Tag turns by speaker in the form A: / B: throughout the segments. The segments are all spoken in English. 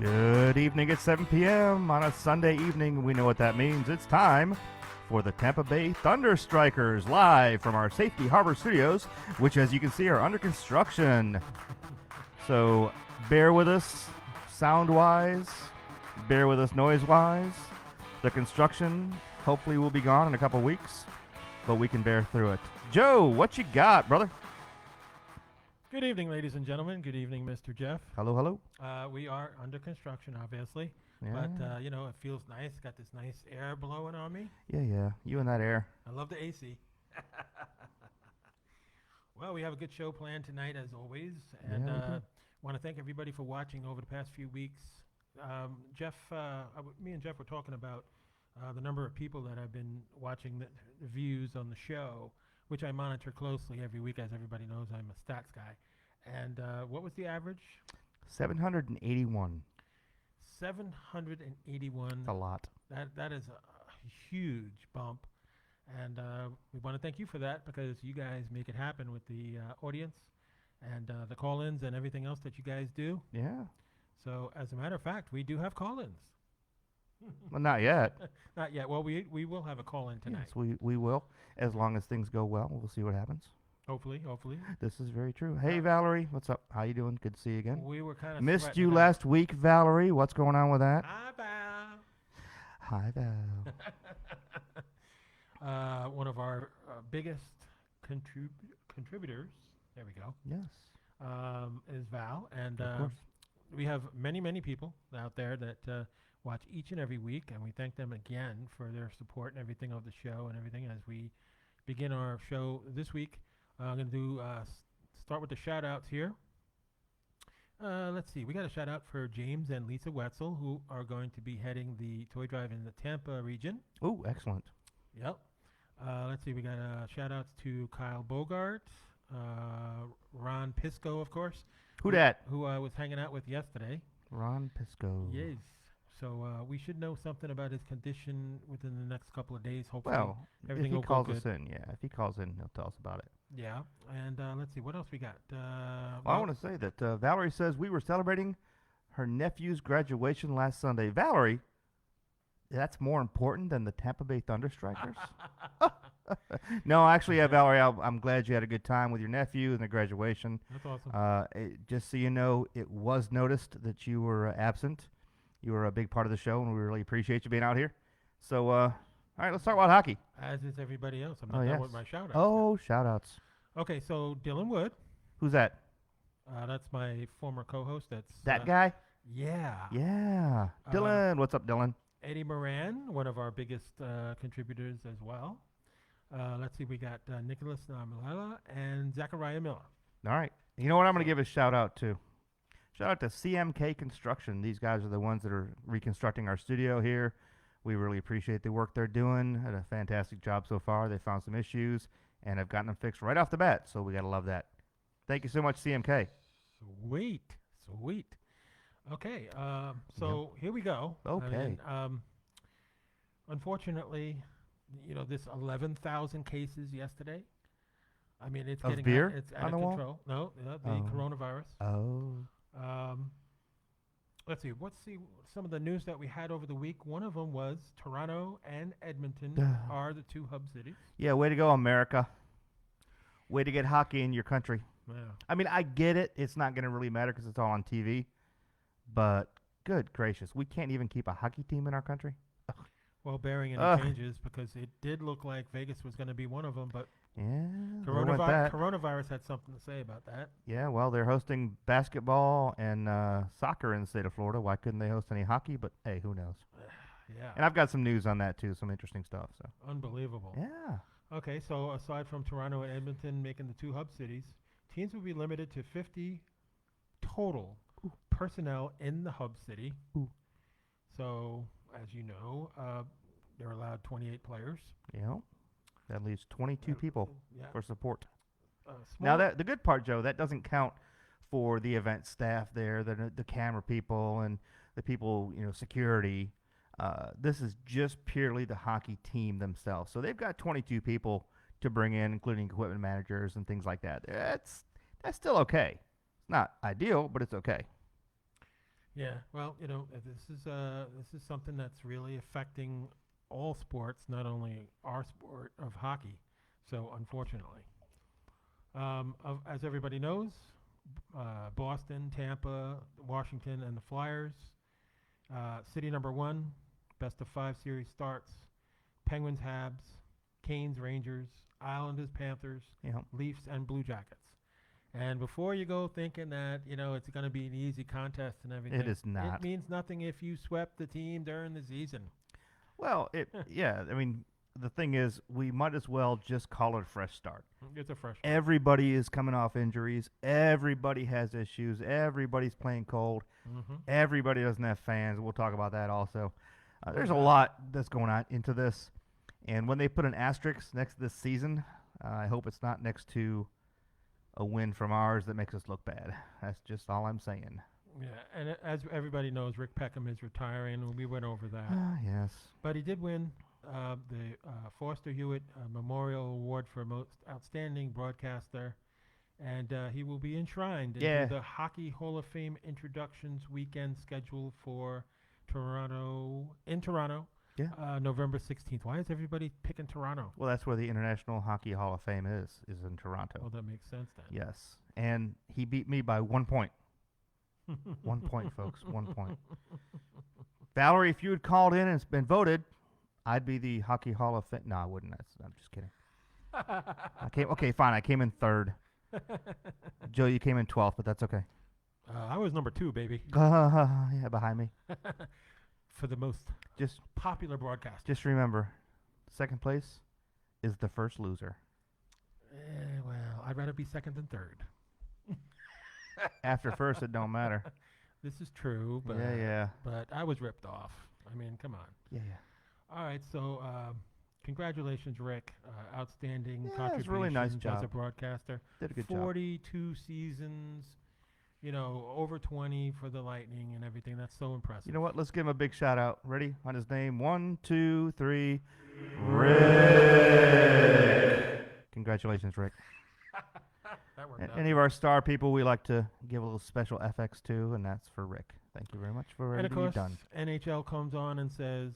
A: Good evening at 7 p.m. on a Sunday evening. We know what that means. It's time for the Tampa Bay Thunderstrikers live from our Safety Harbor studios, which, as you can see, are under construction. So bear with us sound-wise, bear with us noise-wise. The construction hopefully will be gone in a couple weeks, but we can bear through it. Joe, what you got, brother?
B: Good evening, ladies and gentlemen. Good evening, Mr. Jeff.
A: Hello, hello.
B: We are under construction, obviously,
A: Yeah.
B: but it feels nice. Got this nice air blowing on me.
A: Yeah. You and that air.
B: I love the AC. Well, we have a good show planned tonight, as always, and want to thank everybody for watching over the past few weeks. Jeff, me and Jeff were talking about the number of people that have been watching the views on the show, which I monitor closely every week. As everybody knows, I'm a stats guy. And what was the average?
A: 781.
B: 781.
A: A lot.
B: That is a huge bump. And we want to thank you for that, because you guys make it happen with the audience and the call-ins and everything else that you guys do.
A: Yeah.
B: So, as a matter of fact, we do have call-ins.
A: Well, not yet.
B: Not yet. Well, we will have a call-in tonight.
A: Yes, we will. As long as things go well, we'll see what happens.
B: Hopefully.
A: This is very true. Hey, Valerie, what's up? How you doing? Good to see you again.
B: We were kind of
A: missed you last week, Valerie. What's going on with that?
B: Hi, Val.
A: Hi, Val.
B: One of our biggest contributors, there we go.
A: Yes.
B: Is Val. And
A: of course.
B: We have many people out there that watch each and every week, and we thank them again for their support and everything of the show and everything as we begin our show this week. I'm going to start with the shout-outs here. Let's see. We got a shout-out for James and Lisa Wetzel, who are going to be heading the toy drive in the Tampa region.
A: Oh, excellent.
B: Yep. Let's see. We got shout-outs to Kyle Bogart, Ron Pisco, of course.
A: Who that?
B: Who I was hanging out with yesterday.
A: Ron Pisco.
B: Yes. So we should know something about his condition within the next couple of days. Hopefully,
A: Well,
B: everything
A: if
B: will
A: he
B: go
A: calls
B: good.
A: us in, if he calls in, he'll tell us about it.
B: Yeah, and let's see, what else we got?
A: I want to say that Valerie says we were celebrating her nephew's graduation last Sunday. Valerie, that's more important than the Tampa Bay Thunderstrikers? No, actually, Valerie, I'm glad you had a good time with your nephew and the graduation.
B: That's awesome.
A: Just so you know, it was noticed that you were absent. You were a big part of the show, and we really appreciate you being out here. So, all right, let's talk about hockey.
B: As is everybody else. I'm not done with my shout-outs.
A: Oh, shout-outs.
B: Okay, so Dylan Wood.
A: Who's that?
B: That's my former co-host. That's
A: that guy?
B: Yeah.
A: Yeah. Dylan. What's up, Dylan?
B: Eddie Moran, one of our biggest contributors as well. Let's see, we got Nicholas Namalala and Zachariah Miller.
A: All right. You know what I'm going to give a shout-out to? Shout out to CMK Construction. These guys are the ones that are reconstructing our studio here. We really appreciate the work they're doing. Had a fantastic job so far. They found some issues and have gotten them fixed right off the bat, so we got to love that. Thank you so much, CMK.
B: Sweet. Okay, so here we go.
A: Okay.
B: Unfortunately, this 11,000 cases yesterday. I mean, it's
A: of
B: getting
A: beer
B: it's out
A: on
B: of
A: the
B: control.
A: Wall?
B: No, the coronavirus.
A: Oh.
B: Let's see. Let's see some of the news that we had over the week. One of them was Toronto and Edmonton are the two hub cities.
A: Yeah, way to go, America. Way to get hockey in your country.
B: Yeah.
A: I mean, I get it. It's not going to really matter because it's all on TV. But good gracious, we can't even keep a hockey team in our country?
B: Well, bearing any changes, because it did look like Vegas was going to be one of them, but coronavirus had something to say about that.
A: Yeah, well, they're hosting basketball and soccer in the state of Florida. Why couldn't they host any hockey? But, hey, who knows?
B: Yeah.
A: And I've got some news on that, too, some interesting stuff. So
B: unbelievable.
A: Yeah.
B: Okay, so aside from Toronto and Edmonton making the two hub cities, teams will be limited to 50 total personnel in the hub city. So, as you know, they're allowed 28 players.
A: Yeah. That leaves 22 people for support.
B: Now,
A: the good part, Joe, that doesn't count for the event staff there, the camera people and the people, security. This is just purely the hockey team themselves. So they've got 22 people to bring in, including equipment managers and things like that. That's still okay. It's not ideal, but it's okay.
B: Yeah. Well, this is something that's really affecting all sports, not only our sport of hockey. So unfortunately, as everybody knows, Boston, Tampa, Washington, and the Flyers. City number one, best of five series starts. Penguins, Habs, Canes, Rangers, Islanders, Panthers,
A: Yeah.
B: Leafs, and Blue Jackets. And before you go thinking that it's going to be an easy contest and everything,
A: It is not.
B: It means nothing if you swept the team during the season.
A: Well, yeah. I mean, the thing is, we might as well just call it a fresh start.
B: It's a fresh.
A: Everybody is coming off injuries. Everybody has issues. Everybody's playing cold.
B: Mm-hmm.
A: Everybody doesn't have fans. We'll talk about that also. There's a lot that's going on into this. And when they put an asterisk next to this season, I hope it's not next to a win from ours that makes us look bad. That's just all I'm saying.
B: Yeah, and as everybody knows, Rick Peckham is retiring, and we went over that.
A: Yes.
B: But he did win the Foster Hewitt Memorial Award for Most Outstanding Broadcaster, and he will be enshrined into the Hockey Hall of Fame introductions weekend scheduled for Toronto, November 16th. Why is everybody picking Toronto?
A: Well, that's where the International Hockey Hall of Fame is in Toronto.
B: Well, that makes sense then.
A: Yes. And he beat me by 1 point. 1 point, folks. 1 point. Valerie, if you had called in and it's been voted, I'd be the Hockey Hall of Fame. No, I wouldn't. I'm just kidding. Okay, fine. I came in third. Joe, you came in 12th, but that's okay.
B: I was number 2, baby.
A: Yeah, behind me.
B: For the most popular broadcast.
A: Just remember, second place is the first loser.
B: Well, I'd rather be second than third.
A: After first, it don't matter.
B: This is true, but
A: yeah.
B: But I was ripped off. I mean, come on.
A: Yeah.
B: All right, so congratulations, Rick. Outstanding
A: It was a really nice
B: contributions
A: job.
B: as a broadcaster.
A: Did a good job.
B: 42 seasons, over 20 for the Lightning and everything. That's so impressive.
A: You know what? Let's give him a big shout out. Ready? On his name. 1, 2, 3. Rick. Congratulations, Rick.
B: That worked out.
A: Any of our star people, we like to give a little special FX to, and that's for Rick. Thank you very much for
B: And of
A: everything
B: course,
A: you've done.
B: NHL comes on and says,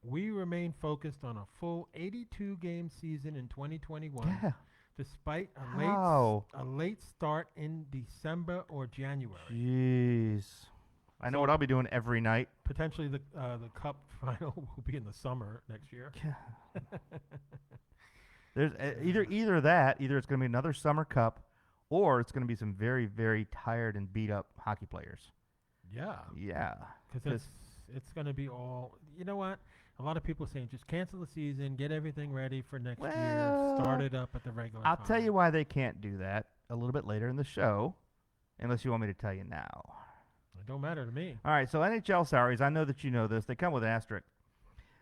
B: we remain focused on a full 82-game season in 2021,
A: Yeah.
B: despite
A: How?
B: a late start in December or January.
A: Jeez. I know what I'll be doing every night.
B: Potentially the Cup final will be in the summer next year.
A: Yeah. There's either that, either it's going to be another summer cup, or it's going to be some very, very tired and beat up hockey players.
B: Yeah.
A: Yeah.
B: Because it's going to be all. You know what? A lot of people are saying just cancel the season, get everything ready for next year, start it up at the regular
A: I'll
B: time.
A: tell you why they can't do that a little bit later in the show, unless you want me to tell you now.
B: It don't matter to me.
A: All right, so NHL salaries, I know that you know this. They come with an asterisk.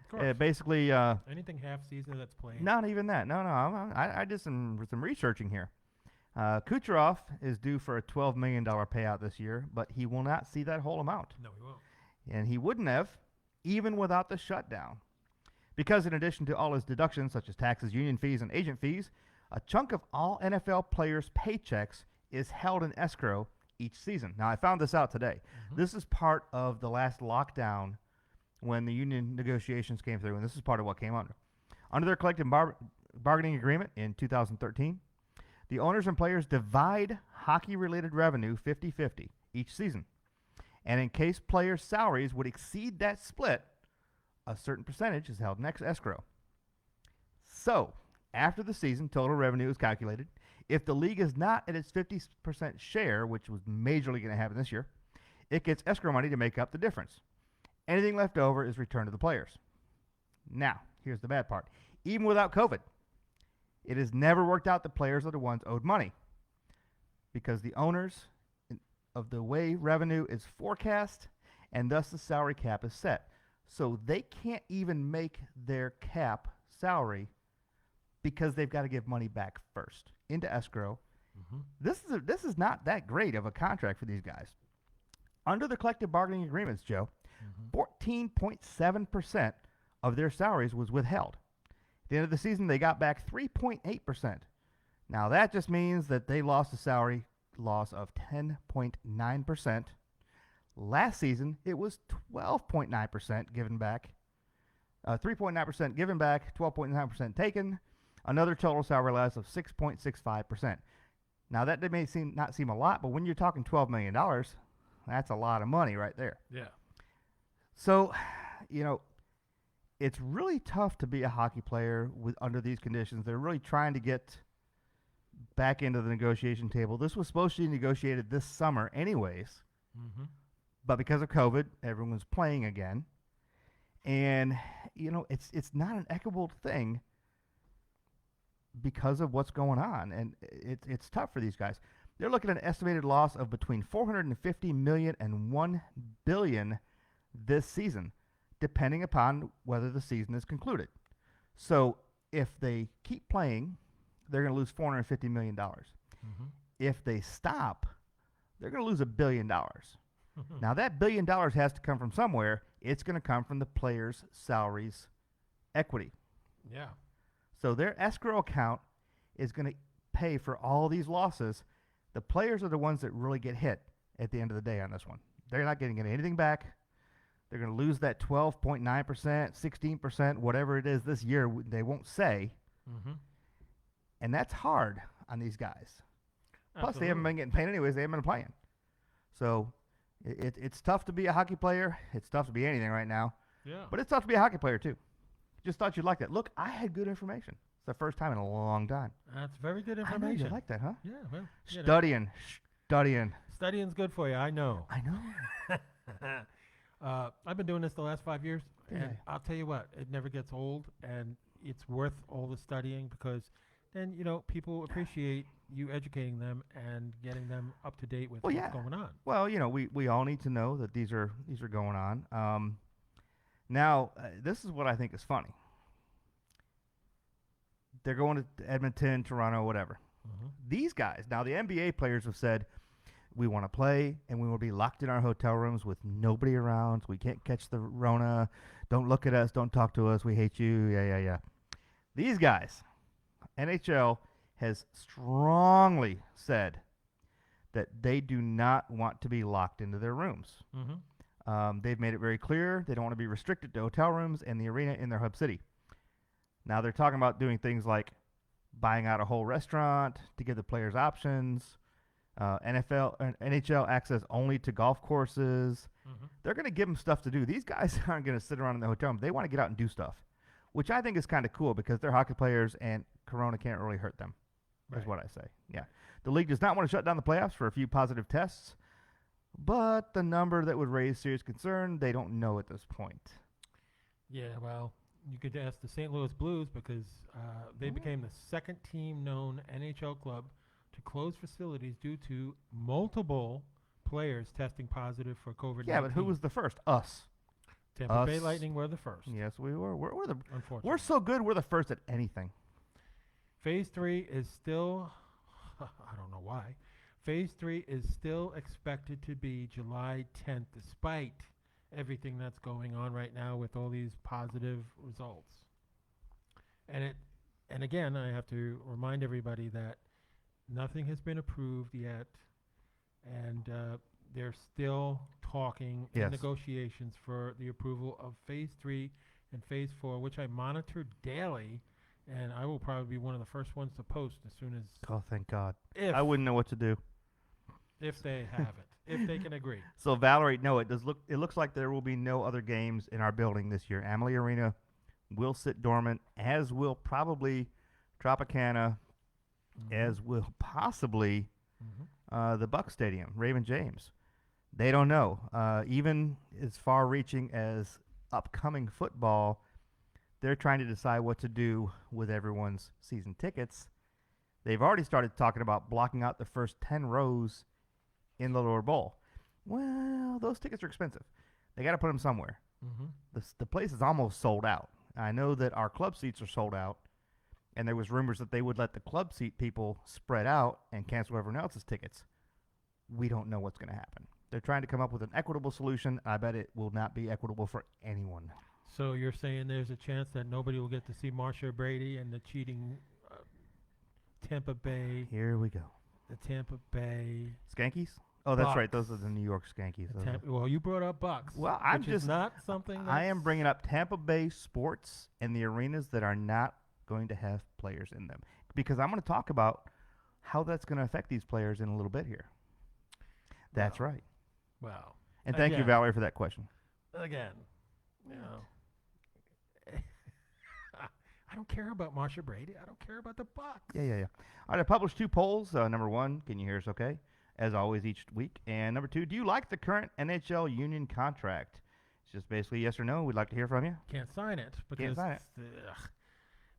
B: Of course.
A: Basically,
B: Anything half season that's played.
A: not even that. No. I did some researching here. Kucherov is due for a $12 million payout this year, but he will not see that whole amount.
B: No, he won't.
A: And he wouldn't have, even without the shutdown. Because in addition to all his deductions, such as taxes, union fees, and agent fees, a chunk of all NFL players' paychecks is held in escrow each season. Now, I found this out today.
B: Mm-hmm.
A: This is part of the last lockdown when the union negotiations came through, and this is part of what came under. Under their collective bargaining agreement in 2013, the owners and players divide hockey-related revenue 50-50 each season. And in case players' salaries would exceed that split, a certain percentage is held in escrow. So, after the season, total revenue is calculated. If the league is not at its 50% share, which was majorly going to happen this year, it gets escrow money to make up the difference. Anything left over is returned to the players. Now, here's the bad part. Even without COVID, it has never worked out the players are the ones owed money because the owners of the way revenue is forecast and thus the salary cap is set. So they can't even make their cap salary because they've got to give money back first into escrow.
B: Mm-hmm.
A: This is not that great of a contract for these guys. Under the collective bargaining agreements, Joe, 14.7% of their salaries was withheld. At the end of the season, they got back 3.8%. Now, that just means that they lost a salary loss of 10.9%, Last season, it was 12.9% given back, 3.9% given back, 12.9% taken, another total salary loss of 6.65%. Now, that may not seem a lot, but when you're talking $12 million, that's a lot of money right there.
B: Yeah.
A: So, it's really tough to be a hockey player under these conditions. They're really trying to get back into the negotiation table. This was supposed to be negotiated this summer anyways, but because of COVID, everyone's playing again. And, it's not an equitable thing because of what's going on. And it's tough for these guys. They're looking at an estimated loss of between $450 million and $1 billion this season, depending upon whether the season is concluded. So if they keep playing, they're going to lose $450 million. If they stop, they're going to lose $1 billion. Now, that $1 billion has to come from somewhere. It's going to come from the players' salaries equity.
B: Yeah.
A: So their escrow account is going to pay for all these losses. The players are the ones that really get hit at the end of the day on this one. They're not getting anything back. They're going to lose that 12.9%, 16%, whatever it is this year. They won't say. And that's hard on these guys. Plus, they haven't been getting paid anyways. They haven't been playing. So it's tough to be a hockey player. It's tough to be anything right now.
B: Yeah.
A: But it's tough to be a hockey player, too. Just thought you'd like that. Look, I had good information. It's the first time in a long time.
B: That's very good
A: I
B: information.
A: know you like that, huh?
B: Yeah, well,
A: Studying.
B: Studying's good for you, I know.
A: I know.
B: I've been doing this the last 5 years,
A: Yeah.
B: and I'll tell you what, it never gets old, and it's worth all the studying because then, people appreciate you educating them and getting them up to date with what's going on.
A: Well, we all need to know that these are going on. Now, this is what I think is funny. They're going to Edmonton, Toronto, whatever. These guys, now the NBA players have said, we want to play and we will be locked in our hotel rooms with nobody around. So we can't catch the Rona. Don't look at us. Don't talk to us. We hate you. Yeah. These guys, NHL has strongly said that they do not want to be locked into their rooms. They've made it very clear they don't want to be restricted to hotel rooms and the arena in their hub city. Now they're talking about doing things like buying out a whole restaurant to give the players options, NHL access only to golf courses. They're going to give them stuff to do. These guys aren't going to sit around in the hotel room. They want to get out and do stuff, which I think is kind of cool because they're hockey players and Corona can't really hurt them, is what I say. Yeah. The league does not want to shut down the playoffs for a few positive tests, but the number that would raise serious concern, they don't know at this point.
B: Yeah, well, you could ask the St. Louis Blues because they became the second team known NHL club to close facilities due to multiple players testing positive for COVID-19.
A: Yeah, but who was the first? Us.
B: Tampa Bay Lightning were the first.
A: Yes, we were.
B: Unfortunately.
A: We're so good, we're the first at anything.
B: Phase 3 is still, I don't know why, Phase 3 is still expected to be July 10th, despite everything that's going on right now with all these positive results. And again, I have to remind everybody that nothing has been approved yet, and they're still talking in negotiations for the approval of Phase 3 and Phase 4, which I monitor daily, and I will probably be one of the first ones to post as soon as...
A: Oh, thank God. I wouldn't know what to do.
B: If they have it, if they can agree.
A: So, Valerie, no, it looks like there will be no other games in our building this year. Amalie Arena will sit dormant, as will probably Tropicana, as will possibly the Buck Stadium, Raymond James. They don't know. Even as far-reaching as upcoming football, they're trying to decide what to do with everyone's season tickets. They've already started talking about blocking out the first 10 rows in the lower bowl. Well, those tickets are expensive. They got to put them somewhere. The place is almost sold out. I know that our club seats are sold out, and there was rumors that they would let the club seat people spread out and cancel everyone else's tickets. We don't know what's going to happen. They're trying to come up with an equitable solution. I bet it will not be equitable for anyone.
B: So you're saying there's a chance that nobody will get to see Marsha Brady and the cheating Tampa Bay.
A: Here we go.
B: The Tampa Bay
A: Skankies? Oh, that's right.
B: Bucks.
A: Those are the New York Skankies.
B: Well, you brought up Bucks.
A: Well, I'm
B: which
A: just
B: is not something.
A: I am bringing up Tampa Bay sports and the arenas that are not going to have players in them because I'm going to talk about how that's going to affect these players in a little bit here. That's right.
B: Well,
A: and thank you, Valerie, for that question.
B: Again, you know, I don't care about Marsha Brady. I don't care about the Bucks.
A: Yeah. All right, I published 2 polls. Number 1, can you hear us okay? As always, each week. And number 2, do you like the current NHL union contract? It's just basically yes or no. We'd like to hear from you.
B: Can't sign it. Because
A: Can't sign it.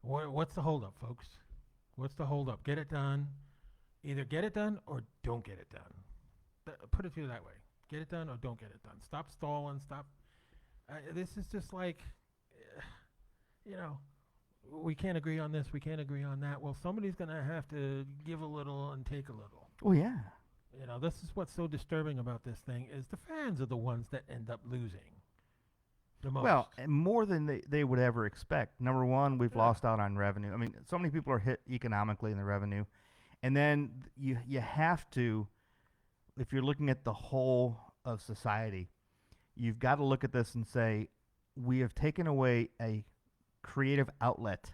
B: What's the holdup, folks? What's the holdup? Get it done. Either get it done or don't get it done. Put it to you that way. Get it done or don't get it done. Stop stalling. Stop. This is just like, we can't agree on this. We can't agree on that. Well, somebody's going to have to give a little and take a little.
A: Oh, yeah.
B: This is what's so disturbing about this thing is the fans are the ones that end up losing the most.
A: Well, more than they would ever expect. Number 1, we've lost out on revenue. I mean, so many people are hit economically in the revenue. And then you have to, if you're looking at the whole of society, you've got to look at this and say, we have taken away a creative outlet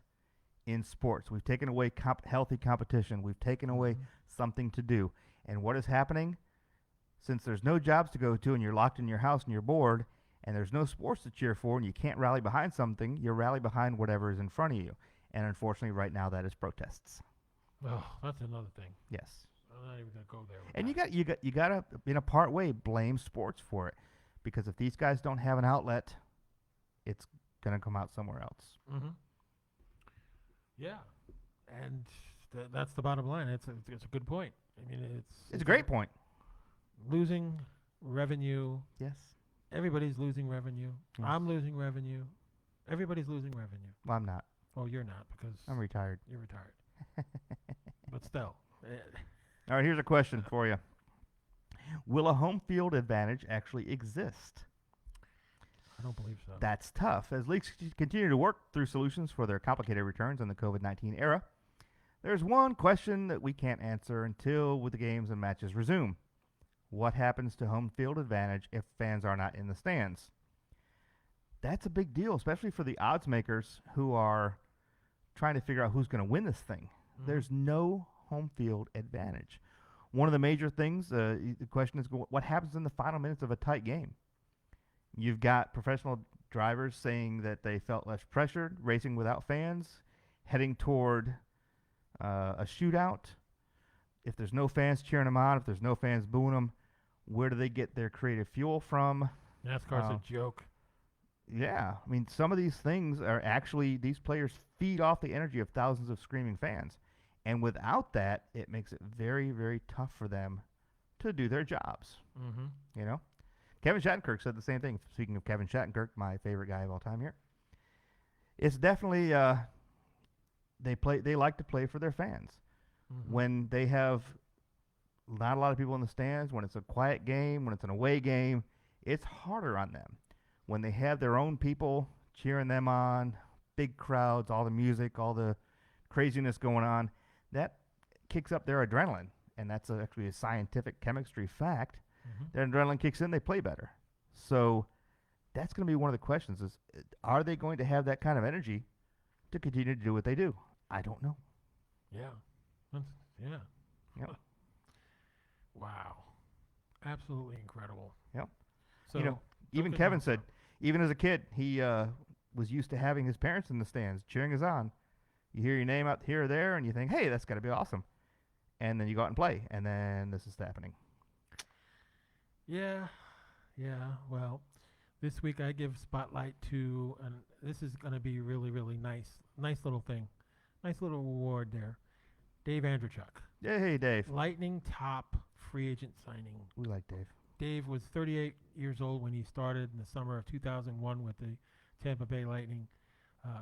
A: in sports. We've taken away healthy competition. We've taken away something to do. And what is happening? Since there's no jobs to go to and you're locked in your house and you're bored and there's no sports to cheer for and you can't rally behind something, you rally behind whatever is in front of you. And unfortunately, right now, that is protests.
B: Oh, that's another thing.
A: Yes.
B: I'm not even going to go there.
A: And you got to, in a part way, blame sports for it. Because if these guys don't have an outlet, it's going to come out somewhere else.
B: Mm-hmm. Yeah. And that's the bottom line. It's a good point. I mean,
A: it's a great point.
B: Losing revenue.
A: Yes.
B: Everybody's losing revenue.
A: Yes.
B: I'm losing revenue. Everybody's losing revenue.
A: Well, I'm not.
B: Well, you're not because
A: I'm retired.
B: You're retired. But still.
A: All right, here's a question for you. Will a home field advantage actually exist?
B: I don't believe so.
A: That's tough. As leagues continue to work through solutions for their complicated returns in the COVID-19 era, there's one question that we can't answer until the games and matches resume. What happens to home field advantage if fans are not in the stands? That's a big deal, especially for the odds makers who are trying to figure out who's going to win this thing. Mm-hmm. There's no home field advantage. One of the major things, the question is, what happens in the final minutes of a tight game? You've got professional drivers saying that they felt less pressured, racing without fans, heading toward a shootout. If there's no fans cheering them on, if there's no fans booing them, where do they get their creative fuel from?
B: NASCAR's a joke.
A: Yeah. I mean, some of these things are actually, these players feed off the energy of thousands of screaming fans. And without that, it makes it very, very tough for them to do their jobs.
B: Mm-hmm.
A: You know? Kevin Shattenkirk said the same thing. Speaking of Kevin Shattenkirk, my favorite guy of all time here. It's definitely, they like to play for their fans. Mm-hmm. When they have not a lot of people in the stands, when it's a quiet game, when it's an away game, it's harder on them. When they have their own people cheering them on, big crowds, all the music, all the craziness going on, that kicks up their adrenaline. And that's actually a scientific chemistry fact. Mm-hmm. Their adrenaline kicks in, they play better. So that's going to be one of the questions is, are they going to have that kind of energy to continue to do what they do? I don't know.
B: Yeah. Yeah.
A: Yep.
B: Wow. Absolutely incredible.
A: Yep.
B: So
A: even Kevin said, even as a kid, he was used to having his parents in the stands cheering us on. You hear your name out here or there, and you think, hey, that's got to be awesome. And then you go out and play, and then this is happening.
B: Yeah. Well, this week I give spotlight to, and this is going to be really, really nice little thing. Nice little award there. Dave Andrechuk.
A: Yeah, hey, Dave.
B: Lightning top free agent signing.
A: We like Dave.
B: Dave was 38 years old when he started in the summer of 2001 with the Tampa Bay Lightning.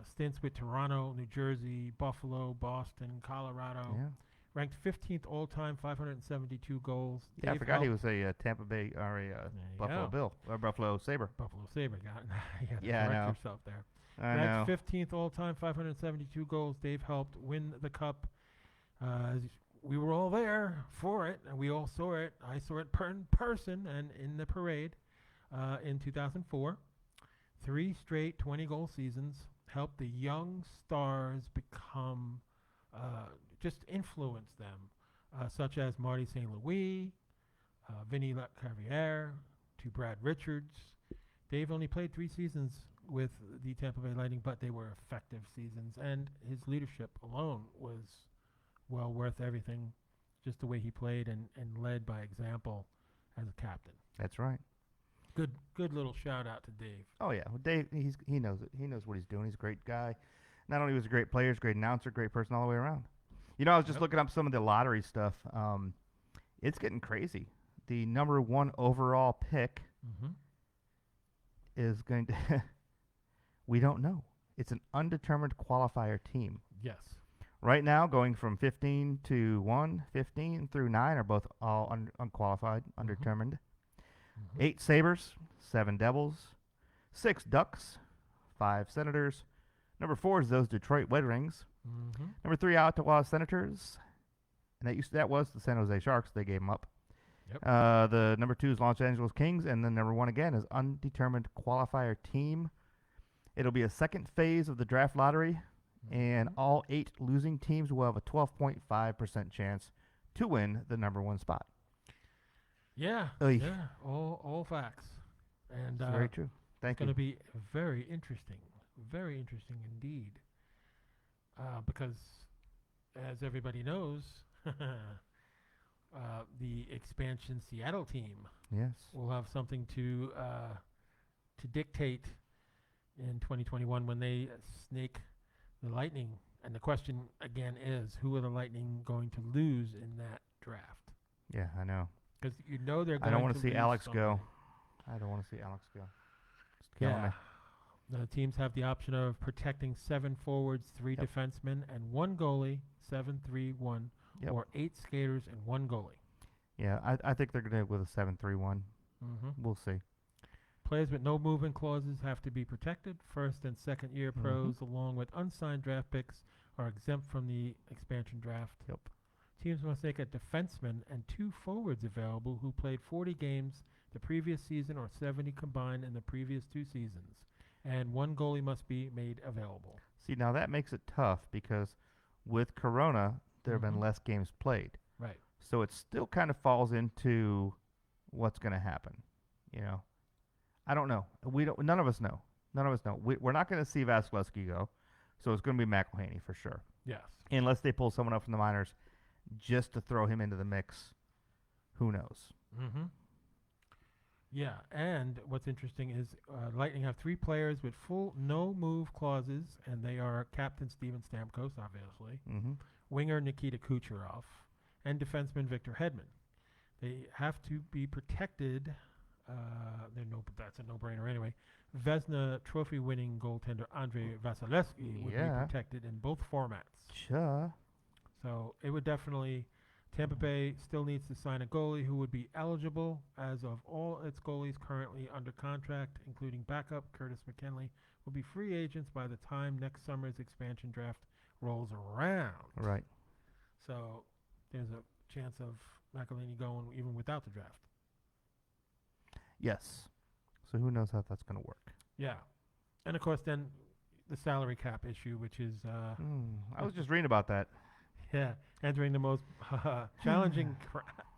B: Stints with Toronto, New Jersey, Buffalo, Boston, Colorado.
A: Yeah.
B: Ranked 15th all-time, 572 goals.
A: Yeah,
B: Dave
A: I forgot he was a Tampa Bay or a Buffalo Bill or Buffalo Sabre.
B: Buffalo Sabre. You
A: yeah, I know.
B: yourself there.
A: I
B: Ranked
A: know.
B: 15th all-time, 572 goals. Dave helped win the Cup. we were all there for it, and we all saw it. I saw it in person and in the parade in 2004. 3 straight 20-goal seasons helped the young stars become, just influence them, such as Marty St. Louis, Vinny LeCarrière, to Brad Richards. Dave only played 3 seasons with the Tampa Bay Lightning, but they were effective seasons, and his leadership alone was well worth everything, just the way he played and led by example as a captain.
A: That's right.
B: Good little shout out to Dave.
A: Oh yeah, well, Dave, he knows it. He knows what he's doing. He's a great guy. Not only was he a great player, he's a great announcer, great person all the way around. You know, I was just looking up some of the lottery stuff. It's getting crazy. The number 1 overall pick is going to we don't know. It's an undetermined qualifier team.
B: Yes.
A: Right now, going from 15 to 1, 15 through 9 are both all unqualified, undetermined. 8 Sabres, 7 Devils, 6 Ducks, 5 Senators. Number 4 is those Detroit Red Wings. Number 3, Ottawa Senators. And that was the San Jose Sharks. They gave them up.
B: Yep.
A: The number 2 is Los Angeles Kings. And then number 1 again is undetermined qualifier team. It'll be a second phase of the draft lottery. And all 8 losing teams will have a 12.5% chance to win the number 1 spot.
B: Yeah,
A: Oy.
B: yeah, all facts, and
A: very true. Thank you.
B: It's going to be very interesting indeed, because as everybody knows, the expansion Seattle team will have something to dictate in 2021 when they snake the Lightning. And the question again is, who are the Lightning going to lose in that draft?
A: Yeah, I know.
B: Because you know they're going to
A: I don't want to see
B: lose
A: Alex
B: somebody.
A: go. I don't want to see Alex go. It's killing me.
B: The teams have the option of protecting 7 forwards, 3 defensemen, and 1 goalie, 7-3-1, or 8 skaters and 1 goalie.
A: Yeah, I think they're going to go with a 7-3-1. We'll see.
B: Players with no movement clauses have to be protected. First and second year pros, along with unsigned draft picks, are exempt from the expansion draft.
A: Yep.
B: Teams must make a defenseman and 2 forwards available who played 40 games the previous season or 70 combined in the previous 2 seasons. And 1 goalie must be made available.
A: See, now that makes it tough because with Corona, there have been less games played.
B: Right.
A: So it still kind of falls into what's going to happen. You know, I don't know. None of us know. We're not going to see Vasilevsky go. So it's going to be McElhaney for sure.
B: Yes.
A: Unless they pull someone up from the minors just to throw him into the mix. Who knows?
B: Yeah, and what's interesting is Lightning have 3 players with full no-move clauses, and they are Captain Steven Stamkos, obviously, winger Nikita Kucherov, and defenseman Victor Hedman. They have to be protected. That's a no-brainer anyway. Vezina trophy-winning goaltender Andrei Vasilevsky would be protected in both formats.
A: Sure.
B: So it would definitely... Tampa Bay still needs to sign a goalie who would be eligible. As of all its goalies currently under contract, including backup Curtis McKinley, will be free agents by the time next summer's expansion draft rolls around.
A: Right.
B: So there's a chance of McElhaney going even without the draft.
A: Yes. So who knows how that's going to work?
B: Yeah. And, of course, then the salary cap issue, which is...
A: I was just reading about that.
B: Yeah, entering the most challenging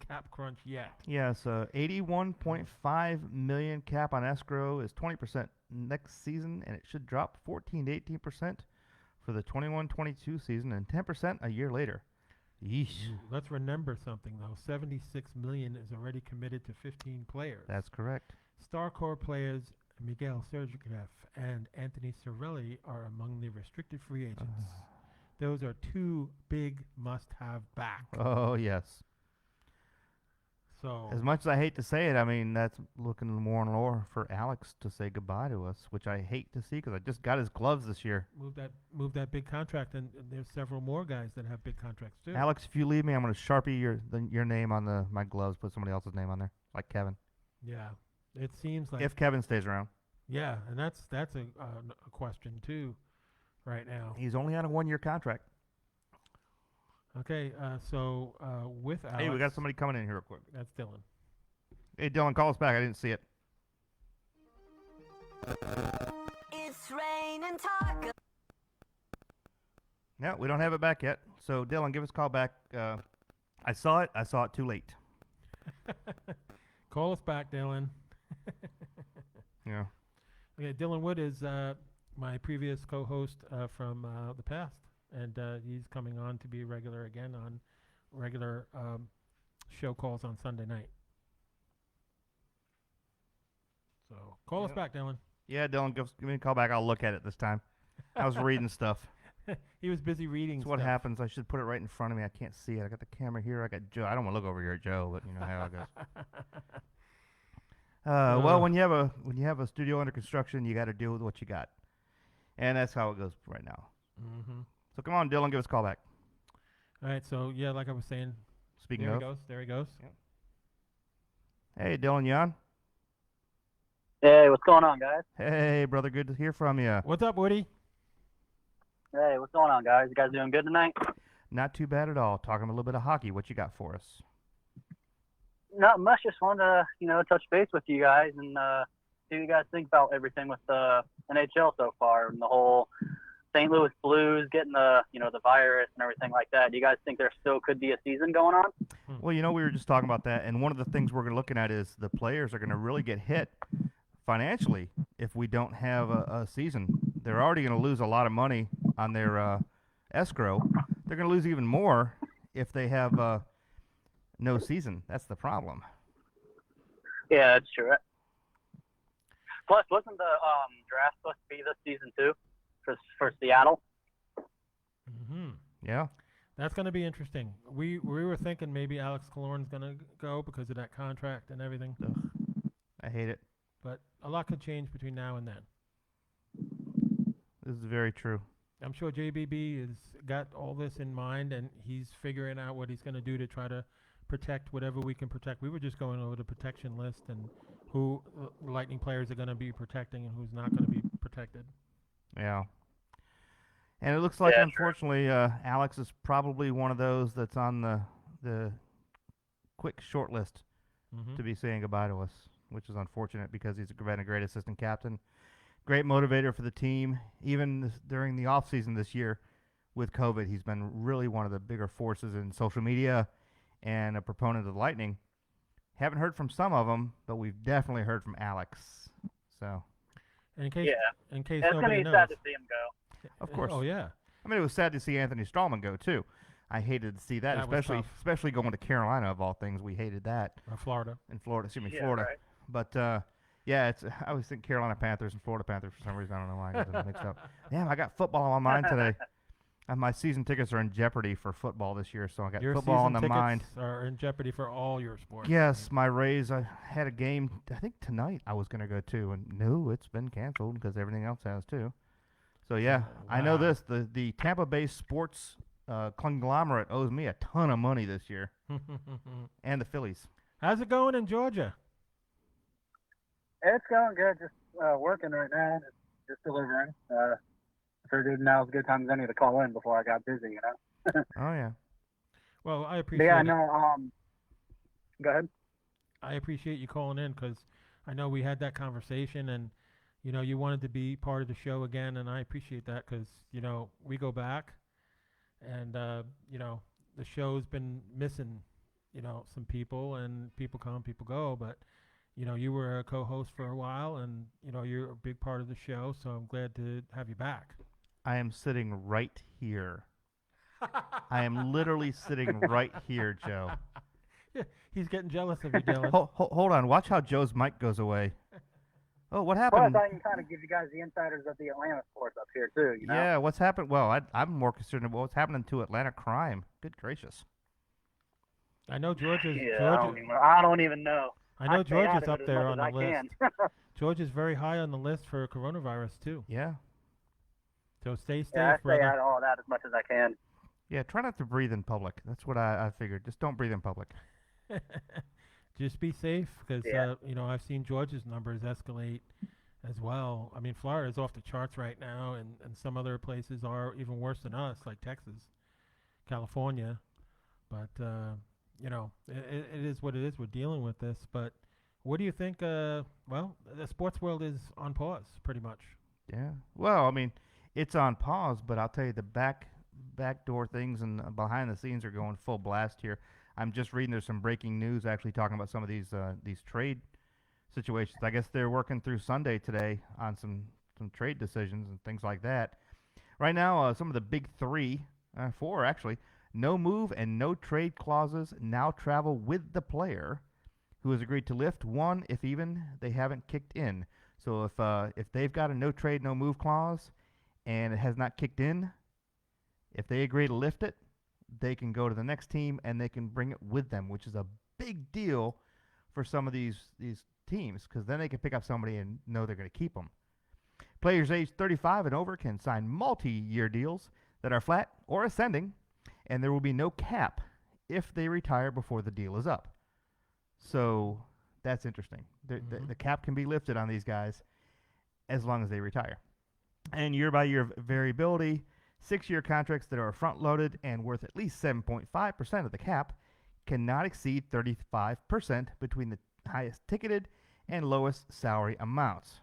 B: cap crunch yet.
A: Yes, $81.5 million cap on escrow is 20% next season, and it should drop 14 to 18% for the 21-22 season and 10% a year later. Yeesh.
B: Let's remember something, though. $76 million is already committed to 15 players.
A: That's correct.
B: Star core players Miguel Sergachev and Anthony Cirelli are among the restricted free agents. Those are 2 big must-have backs.
A: Oh, yes.
B: So
A: as much as I hate to say it, I mean, that's looking more and more for Alex to say goodbye to us, which I hate to see because I just got his gloves this year.
B: Move that big contract, and there's several more guys that have big contracts too.
A: Alex, if you leave me, I'm going to Sharpie your name on my gloves, put somebody else's name on there, like Kevin.
B: Yeah, it seems like...
A: If Kevin stays around.
B: Yeah, and that's a question too. Right now,
A: he's only on a 1-year contract.
B: Okay, so with Alex.
A: Hey, we got somebody coming in here real quick.
B: That's Dylan.
A: Hey, Dylan, call us back. I didn't see it.
C: It's raining taco.
A: No, we don't have it back yet. So, Dylan, give us a call back. I saw it. I saw it too late.
B: Call us back, Dylan.
A: Yeah.
B: Okay, Dylan Wood is my previous co-host from the past, and he's coming on to be regular again on regular show calls on Sunday night. So call us back, Dylan.
A: Yeah, Dylan, give me a call back. I'll look at it this time. I was reading stuff.
B: He was busy reading.
A: That's what happens. I should put it right in front of me. I can't see it. I got the camera here. I got Joe. I don't want to look over here at Joe, but you know how it goes. Well, when you have a studio under construction, you got to deal with what you got, and that's how it goes right now.
B: Mm-hmm.
A: So come on, Dylan, give us a call back.
B: All right. So yeah, like I was saying.
A: Speaking
B: there
A: of,
B: he goes. There he goes.
A: Yep. Hey, Dylan, you on?
D: Hey, what's going on, guys?
A: Hey, brother, good to hear from you.
B: What's up, Woody?
D: Hey, what's going on, guys? You guys doing good tonight?
A: Not too bad at all. Talking a little bit of hockey. What you got for us?
D: Not much. Just wanted to, touch base with you guys and see what you guys think about everything with the NHL so far and the whole St. Louis Blues getting the virus and everything like that. Do you guys think there still could be a season going on?
A: Well, we were just talking about that, and one of the things we're looking at is the players are going to really get hit financially if we don't have a season. They're already going to lose a lot of money on their escrow. They're going to lose even more if they have no season. That's the problem.
D: Yeah, that's true. Plus, wasn't the draft supposed to be this season too for Seattle?
B: Mm-hmm.
A: Yeah.
B: That's going to be interesting. We were thinking maybe Alex Killorn's going to go because of that contract and everything.
A: Ugh. I hate it.
B: But a lot could change between now and then.
A: This is very true.
B: I'm sure JBB has got all this in mind, and he's figuring out what he's going to do to try to protect whatever we can protect. We were just going over the protection list and who Lightning players are going to be protecting and who's not going to be protected.
A: Yeah. And it looks like,
D: Yeah,
A: unfortunately, Alex is probably one of those that's on the quick short list to be saying goodbye to us, which is unfortunate because he's been a great assistant captain, great motivator for the team. Even during the offseason this year with COVID, he's been really one of the bigger forces in social media and a proponent of the Lightning. Haven't heard from some of them, but we've definitely heard from Alex. So,
B: in case
D: it's going to
B: nobody
D: be
B: knows.
D: sad to see him go.
A: of course.
B: Oh, yeah.
A: I mean, it was sad to see Anthony Stallman go, too. I hated to see that,
B: That was tough.
A: especially going to Carolina, of all things. We hated that.
B: Or Florida.
A: In Florida. Excuse me,
D: Yeah,
A: Florida.
D: right.
A: But, yeah, I always think Carolina Panthers and Florida Panthers for some reason. I don't know why I get them mixed up. Damn, I got football on my mind today. My season tickets are in jeopardy for football this year, so I got
B: Your
A: football on
B: season
A: the
B: tickets
A: mind.
B: are in jeopardy for all your sports.
A: Yes, my Rays, I had a game, I think tonight I was going to go to, and no, it's been canceled because everything else has too. So, yeah, I know
B: wow.
A: this. The Tampa Bay sports conglomerate owes me a ton of money this year, and the Phillies.
B: How's it going in Georgia?
D: It's going good. Just working right now. Just delivering. Figured now is a good time as any to call in before I got busy,
A: Oh, yeah.
B: Well, I
D: But
B: appreciate
D: yeah,
B: it.
D: no. Go ahead.
B: I appreciate you calling in because I know we had that conversation and, you wanted to be part of the show again, and I appreciate that because, we go back and, the show's been missing, some people, and people come, people go, but, you were a co-host for a while and, you're a big part of the show, so I'm glad to have you back.
A: I am sitting right here. I am literally sitting right here, Joe.
B: Yeah, he's getting jealous of you, Dylan.
A: Hold on. Watch how Joe's mic goes away. Oh, what
D: Well, I
A: happened?
D: thought I can kind of give you guys the insiders of the Atlanta sports up here, too,
A: Yeah, what's happened? Well, I'm more concerned about what's happening to Atlanta crime. Good gracious.
B: I know Georgia's
D: Yeah, I don't even know.
B: I know
D: I stay out
B: Georgia's
D: of
B: up
D: it as
B: there
D: much
B: on
D: as
B: the
D: I
B: list.
D: can.
B: Georgia's very high on the list for coronavirus too.
A: Yeah.
B: So stay safe,
D: Yeah, I stay out
B: brother.
D: of all that as much as I can.
A: Yeah, try not to breathe in public. That's what I figured. Just don't breathe in public.
B: Just be safe because
D: Yeah.
B: I've seen Georgia's numbers escalate as well. I mean, Florida's off the charts right now, and some other places are even worse than us, like Texas, California. But it is what it is. We're dealing with this. But what do you think? Well, the sports world is on pause, pretty much.
A: Yeah. Well, I mean, it's on pause, but I'll tell you the backdoor things and behind the scenes are going full blast here. I'm just reading there's some breaking news actually talking about some of these trade situations. I guess they're working through Sunday today on some trade decisions and things like that. Right now, some of the big three, four actually, no move and no trade clauses now travel with the player who has agreed to lift one if even they haven't kicked in. So if they've got a no trade, no move clause and it has not kicked in, if they agree to lift it, they can go to the next team and they can bring it with them, which is a big deal for some of these teams because then they can pick up somebody and know they're going to keep them. Players aged 35 and over can sign multi-year deals that are flat or ascending, and there will be no cap if they retire before the deal is up. So that's interesting. The cap can be lifted on these guys as long as they retire. And year-by-year variability, 6-year contracts that are front-loaded and worth at least 7.5% of the cap cannot exceed 35% between the highest ticketed and lowest salary amounts.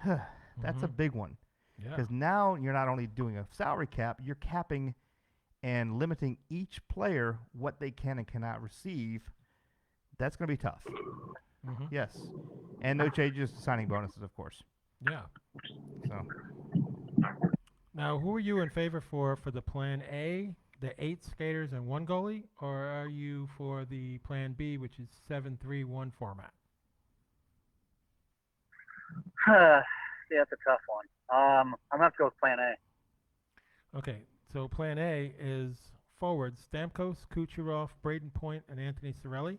A: That's a big one. Because now you're not only doing a salary cap, you're capping and limiting each player what they can and cannot receive. That's going to be tough. Yes. And no changes to signing bonuses, of course.
B: Yeah.
A: So.
B: Now, who are you in favor for the Plan A, the 8 skaters and 1 goalie, or are you for the Plan B, which is 7-3-1 format?
D: Yeah, that's a tough one. I'm going to have to go with Plan A.
B: Okay, so Plan A is forwards Stamkos, Kucherov, Braden Point, and Anthony Cirelli.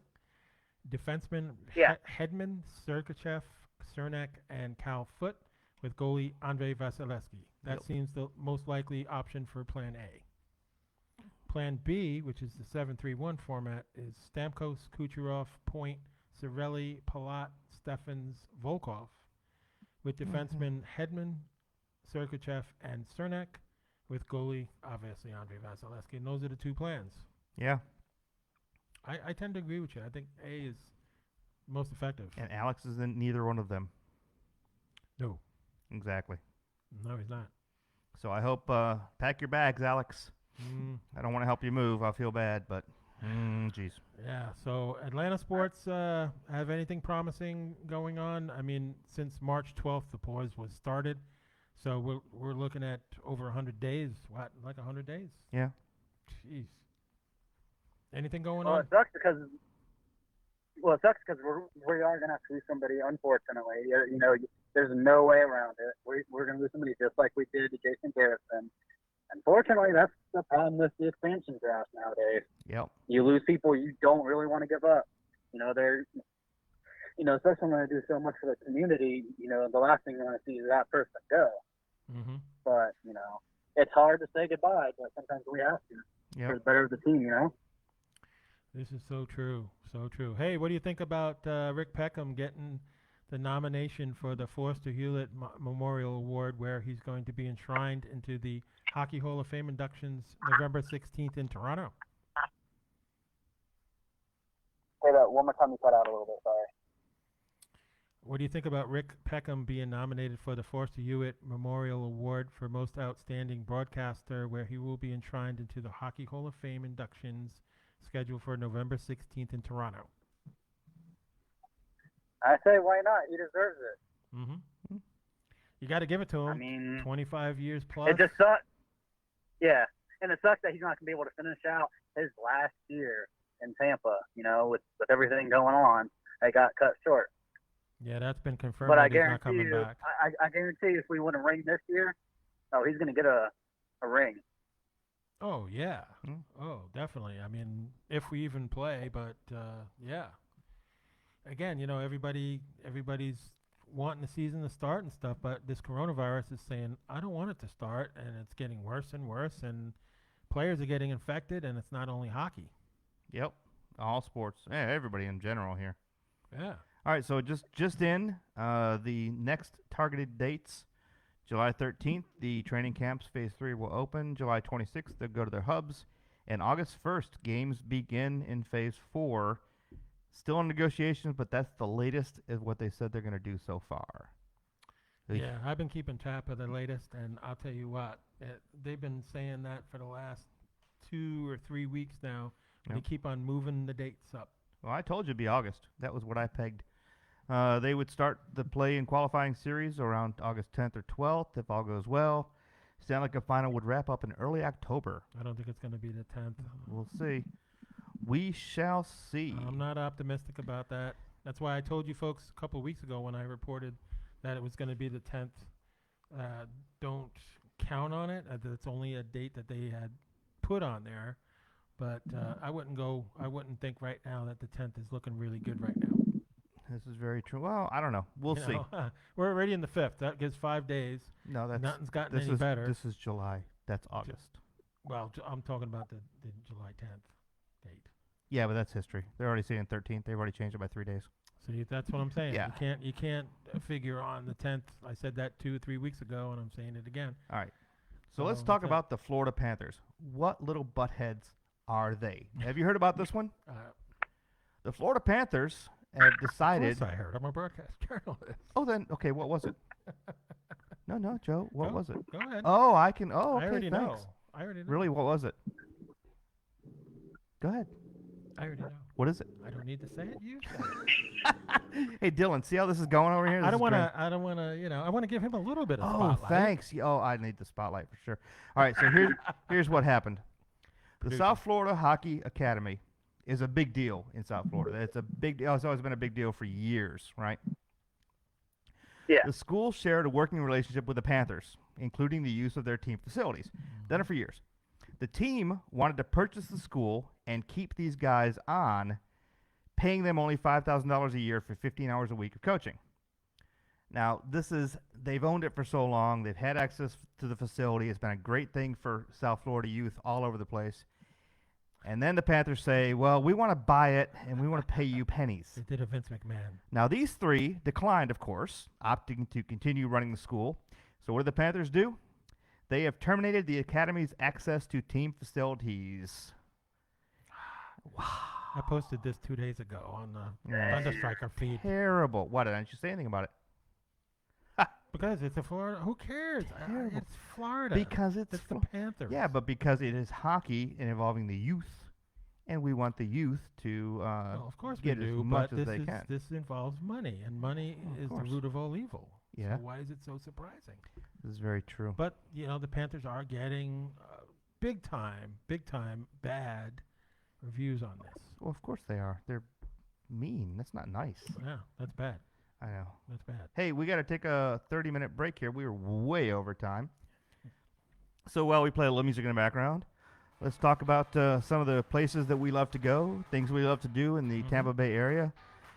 B: Defensemen Hedman, Sergachev, Cernak, and Cal Foote, with goalie Andrei Vasilevsky. That seems the most likely option for Plan A. Plan B, which is the 7-3-1 format, is Stamkos, Kucherov, Point, Cirelli, Palat, Steffens, Volkov, with defensemen Hedman, Sergachev, and Cernak, with goalie, obviously, Andrei Vasilevsky. And those are the 2 plans.
A: Yeah.
B: I tend to agree with you. I think A is most effective.
A: And Alex is in neither one of them.
B: No.
A: Exactly.
B: No, he's not.
A: So I hope pack your bags, Alex. I don't want to help you move. I'll feel bad, but geez.
B: Yeah. So Atlanta sports have anything promising going on? I mean, since March 12th, the pause was started. So we're looking at over 100 days. What, like 100 days?
A: Yeah.
B: Jeez. Anything going
D: on?
B: It
D: sucks because we are going to have to lose somebody, unfortunately. You know, there's no way around it. We're going to lose somebody just like we did to Jason Garrison. Unfortunately, that's the problem with the expansion draft nowadays.
A: Yep.
D: You lose people you don't really want to give up. You know, especially when they do so much for the community, the last thing you want to see is that person go. But, it's hard to say goodbye, but sometimes we have to for the better of the team,
B: This is so true. So true. Hey, what do you think about Rick Peckham getting the nomination for the Forster Hewlett Memorial Award, where he's going to be enshrined into the Hockey Hall of Fame inductions November 16th in Toronto?
D: Say that one more time, you cut out a little bit, sorry.
B: What do you think about Rick Peckham being nominated for the Forster Hewlett Memorial Award for Most Outstanding Broadcaster, where he will be enshrined into the Hockey Hall of Fame inductions scheduled for November 16th in Toronto?
D: I say, why not? He deserves it.
B: You got to give it to him.
D: I mean,
B: 25 years plus.
D: It just sucks. Yeah, and it sucks that he's not going to be able to finish out his last year in Tampa, with everything going on. It got cut short.
B: Yeah, that's been confirmed.
D: But
B: that
D: I
B: he's
D: guarantee
B: not coming
D: you,
B: back.
D: I guarantee if we win a ring this year, he's going to get a ring.
B: Oh, yeah. Oh, definitely. I mean, if we even play, but yeah. Again, everybody's wanting the season to start and stuff, but this coronavirus is saying, I don't want it to start, and it's getting worse and worse, and players are getting infected, and it's not only hockey.
A: Yep. All sports. Yeah, everybody in general here.
B: Yeah.
A: All right, so just in the next targeted dates, July 13th, the training camps phase 3 will open. July 26th, they'll go to their hubs. And August 1st, games begin in Phase 4. Still in negotiations, but that's the latest is what they said they're going to do so far.
B: Yeah, I've been keeping track of the latest, and I'll tell you what, they've been saying that for the last 2 or 3 weeks now.
A: Yep.
B: They keep on moving the dates up.
A: Well, I told you it'd be August. That was what I pegged. They would start the play in qualifying series around August 10th or 12th if all goes well. Stanley Cup Final would wrap up in early October.
B: I don't think it's going to be the 10th.
A: We'll see. We shall see.
B: I'm not optimistic about that. That's why I told you folks a couple of weeks ago when I reported that it was going to be the 10th. Don't count on it. It's only a date that they had put on there. But I wouldn't think right now that the 10th is looking really good right now.
A: This is very true. Well, I don't know. We'll see.
B: We're already in the 5th. That gives 5 days.
A: No, that's
B: nothing's gotten any better.
A: This is July. That's August.
B: Well, I'm talking about the July 10th date.
A: Yeah, but that's history. They're already saying 13th. They've already changed it by 3 days.
B: See, that's what I'm saying.
A: Yeah.
B: You can't figure on the 10th. I said that 2 or 3 weeks ago, and I'm saying it again.
A: All right. So let's talk about the Florida Panthers. What little buttheads are they? Have you heard about this one? The Florida Panthers have decided.
B: Of course I heard. I'm a broadcast journalist.
A: Oh, then okay. What was it? No, Joe. What was it?
B: Go ahead.
A: Oh, I can. Oh, okay.
B: I already
A: Thanks.
B: know. I already know.
A: Really, what was it? Go ahead.
B: I already know.
A: What is it?
B: I don't need to say it. You say it.
A: Hey, Dylan. See how this is going over here?
B: I don't want to. I don't want to. I want to give him a little bit of spotlight.
A: Oh, thanks. Oh, I need the spotlight for sure. All right. So here's what happened. The South Florida Hockey Academy is a big deal in South Florida. It's a big deal. It's always been a big deal for years, right?
D: Yeah.
A: The school shared a working relationship with the Panthers, including the use of their team facilities. Done it for years. The team wanted to purchase the school and keep these guys on, paying them only $5,000 a year for 15 hours a week of coaching. Now, they've owned it for so long. They've had access to the facility. It's been a great thing for South Florida youth all over the place. And then the Panthers say, well, we want to buy it, and we want to pay you pennies.
B: They did a Vince McMahon.
A: Now, these three declined, of course, opting to continue running the school. So what did the Panthers do? They have terminated the academy's access to team facilities. Wow.
B: I posted this 2 days ago on the Thunderstriker feed.
A: Terrible. Why didn't you say anything about it?
B: Because it's a Florida. Who cares? It's Florida.
A: Because it's
B: the Panthers.
A: Yeah, but because it is hockey and involving the youth, and we want the youth to
B: well, of course
A: get
B: we do,
A: as much
B: but
A: as they can.
B: This involves money, and money is the root of all evil.
A: Yeah.
B: So why is it so surprising?
A: This is very true.
B: But the Panthers are getting big time bad reviews on this.
A: Well, of course they are. They're mean. That's not nice.
B: Yeah, that's bad.
A: I know.
B: That's bad.
A: Hey, we got to take a 30-minute break here. We were way over time. So while we play a little music in the background, let's talk about some of the places that we love to go, things we love to do in the Tampa Bay area.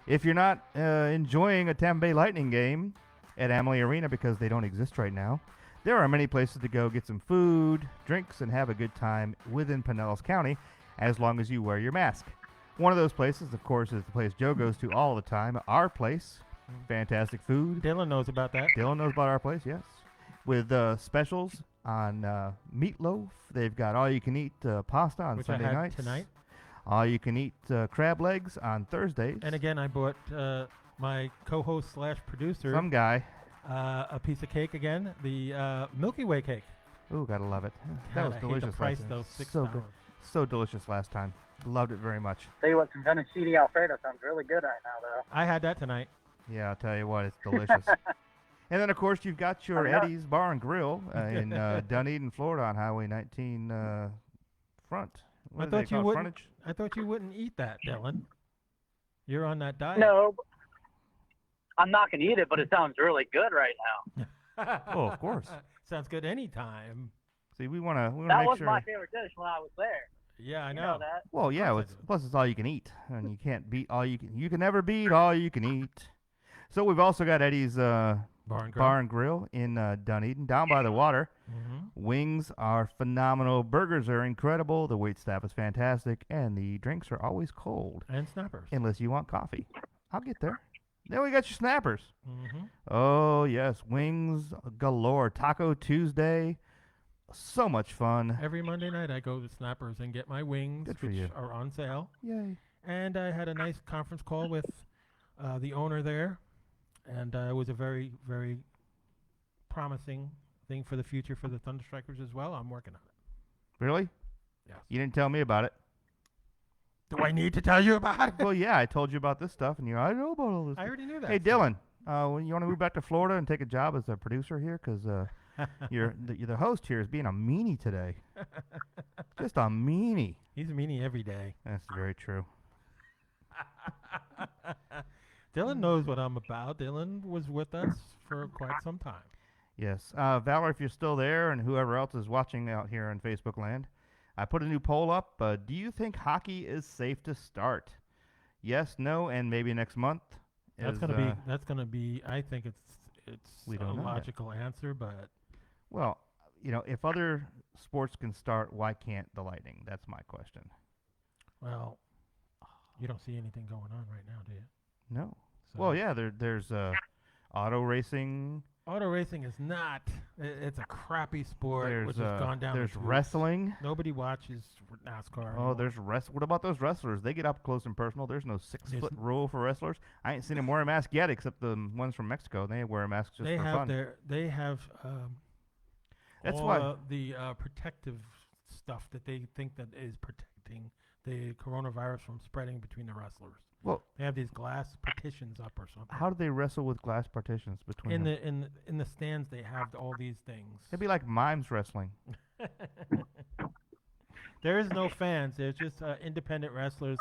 A: If you're not enjoying a Tampa Bay Lightning game at Amalie Arena because they don't exist right now, there are many places to go get some food, drinks, and have a good time within Pinellas County as long as you wear your mask. One of those places, of course, is the place Joe goes to all the time, Our Place. Fantastic food.
B: Dylan knows about that.
A: Dylan knows about Our Place, yes. With specials on meatloaf. They've got all-you-can-eat pasta on Sunday nights.
B: Tonight.
A: All-you-can-eat crab legs on Thursdays.
B: And again, I bought my co-host / producer
A: some guy
B: a piece of cake again, the Milky Way cake.
A: Ooh, gotta love it. That was
B: I
A: delicious.
B: hate the price
A: last
B: though,
A: time.
B: $6.
A: So good. So delicious last time. Loved it very much.
D: Tell you what, some fettuccine Alfredo sounds really good right now, though.
B: I had that tonight.
A: Yeah, I'll tell you what, it's delicious. And then, of course, you've got your Eddie's Bar and Grill in Dunedin, Florida, on Highway 19 front. What
B: I
A: do they
B: thought you
A: call it,
B: wouldn't.
A: frontage?
B: I thought you wouldn't eat that, Dylan. You're on that diet.
D: No, I'm not going to eat it, but it sounds really good right now.
A: Oh, of course.
B: Sounds good anytime.
A: See, we want to
D: That
A: make
D: was
A: sure.
D: my favorite dish when I was there.
B: Yeah, I
D: You
B: know.
D: know that.
A: Well, yeah.
B: course I do.
A: Plus, it's all you can eat, and you can't beat all you can. You can never beat all you can eat. So we've also got Eddie's
B: Bar and Grill.
A: Bar and Grill in Dunedin, down by the water. Wings are phenomenal. Burgers are incredible. The wait staff is fantastic, and the drinks are always cold,
B: And snappers.
A: unless you want coffee. I'll get there. Then we got your snappers.
B: Mm-hmm.
A: Oh yes, wings galore. Taco Tuesday. so much fun.
B: Every Monday night I go to Snappers and get my wings,
A: Good for
B: which
A: you.
B: are on sale.
A: Yay.
B: And I had a nice conference call with the owner there, and it was a very, very promising thing for the future for the Thunderstrikers as well. I'm working on it.
A: Really?
B: Yes.
A: You didn't tell me about it.
B: Do I need to tell you about it?
A: Well, yeah, I told you about this stuff, and I know about all this.
B: I already knew that.
A: Hey, Dylan, when you want to move back to Florida and take a job as a producer here? Because you're the host here is being a meanie today. Just a meanie.
B: He's a meanie every day.
A: That's very true.
B: Dylan knows what I'm about. Dylan was with us for quite some time.
A: Yes. Valor, if you're still there, and whoever else is watching out here on Facebook land, I put a new poll up. Do you think hockey is safe to start? Yes, no, and maybe next month.
B: That's gonna be. I think it's
A: We
B: a
A: don't know yet.
B: logical answer, but
A: Well, if other sports can start, why can't the Lightning? That's my question.
B: well, you don't see anything going on right now, do you?
A: No.
B: So
A: Well, yeah, there's auto racing.
B: auto racing is not. It's a crappy sport
A: There's
B: which has gone down.
A: there's
B: the tubes.
A: wrestling.
B: Nobody watches NASCAR.
A: Oh,
B: anymore.
A: there's What about those wrestlers? They get up close and personal. There's no 6-foot rule for wrestlers. I ain't seen them wear a mask yet, except the ones from Mexico. They wear a mask just
B: they
A: for
B: have
A: fun.
B: they have
A: That's
B: all
A: why-
B: the protective stuff that they think that is protecting the coronavirus from spreading between the wrestlers.
A: Well,
B: They have these glass partitions up or something.
A: how do they wrestle with glass partitions between them?
B: In the stands they have all these things.
A: It'd be like mimes wrestling.
B: There is no fans. There's just independent wrestlers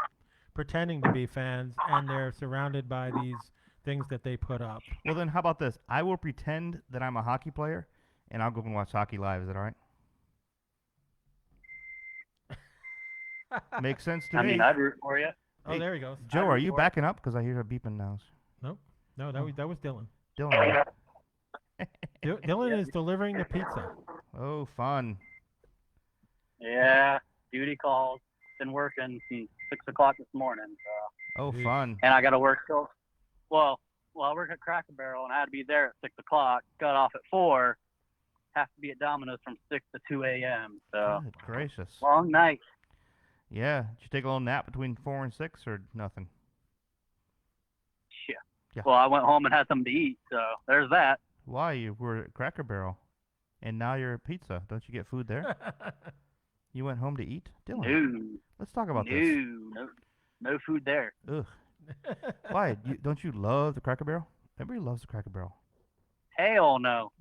B: pretending to be fans, and they're surrounded by these things that they put up.
A: Well, then how about this? I will pretend that I'm a hockey player, and I'll go and watch hockey live. Is that all right? Makes sense to
D: I
A: me.
D: mean, I'd root for you.
B: Oh, there he goes.
A: Joe, are you backing up? Because I hear a beeping now.
B: No, that was Dylan.
A: Dylan.
B: Dylan is delivering the pizza.
A: Oh, fun.
D: Yeah, duty calls. Been working since 6 o'clock this morning. So.
A: Oh,
B: Jeez.
A: fun.
D: And I got to work till, well, I work at Cracker Barrel, and I had to be there at 6 o'clock. Got off at 4. Have to be at Domino's from 6 to 2 a.m. So
A: Good gracious.
D: long night.
A: Yeah. Did you take a little nap between 4 and 6 or nothing?
D: Shit.
A: Yeah.
D: Well, I went home and had something to eat. So there's that.
A: Why? You were at Cracker Barrel, and now you're at Pizza. Don't you get food there? You went home to eat? Dylan,
D: No,
A: let's talk about this.
D: no food there.
A: Ugh. Why? Don't you love the Cracker Barrel? Everybody loves the Cracker Barrel.
D: Hell no.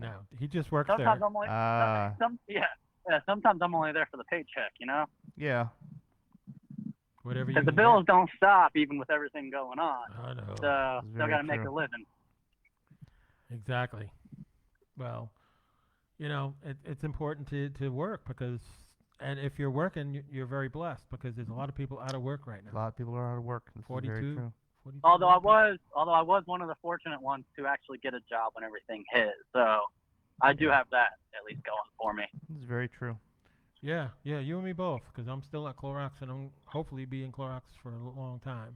B: No, he just works
D: Sometimes
B: there.
D: I'm only,
A: Ah.
D: sometimes I'm only there for the paycheck, you know?
A: Yeah.
B: Whatever you
D: Because the
B: can
D: bills don't stop even with everything going on.
B: get. I know.
D: So
A: That's
D: still
A: very
D: got to make
A: true.
D: a living.
B: Exactly. Well, it's important to work and if you're working, you're very blessed because there's a lot of people out of work right
A: A
B: now.
A: lot of people are out of work. This is very
B: 42.
A: true.
B: 42
D: Although I
B: million
D: was one of the fortunate ones to actually get a job when everything hit. So I do have that at least going for me.
A: This is very true.
B: people. Yeah, you and me both because I'm still at Clorox and I'm hopefully be in Clorox for a long time.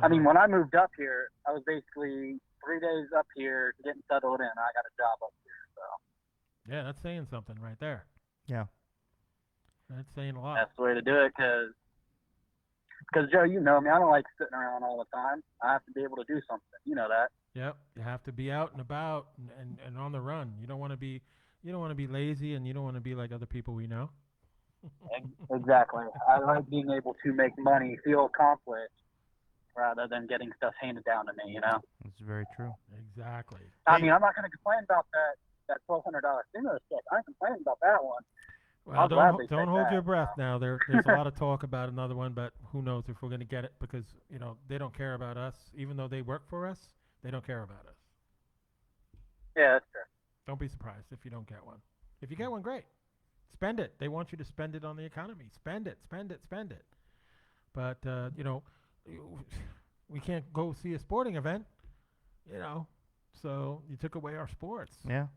D: I mean, when I moved up here, I was basically 3 days up here getting settled in. I got a job up here. So
B: Yeah, that's saying something right there.
A: Yeah.
B: That's saying a lot.
D: that's the way to do it because Joe, you know me, I don't like sitting around all the time. I have to be able to do something. You know that.
B: Yep, you have to be out and about and on the run. You don't want to be lazy and you don't want to be like other people we know.
D: Exactly. I like being able to make money, feel accomplished, rather than getting stuff handed down to me, you know?
A: This is very true.
B: Exactly.
D: I mean, I'm not going to complain about that $1,200 stimulus check. I ain't complaining about that one.
B: Well,
D: I'll gladly
B: don't
D: take
B: hold
D: that.
B: your breath now. There's a lot of talk about another one, but who knows if we're going to get it because, they don't care about us. Even though they work for us, they don't care about us.
D: Yeah, that's true.
B: Don't be surprised if you don't get one. If you get one, great. Spend it. They want you to spend it on the economy. Spend it, spend it, spend it. But, we can't go see a sporting event, so you took away our sports.
A: Yeah.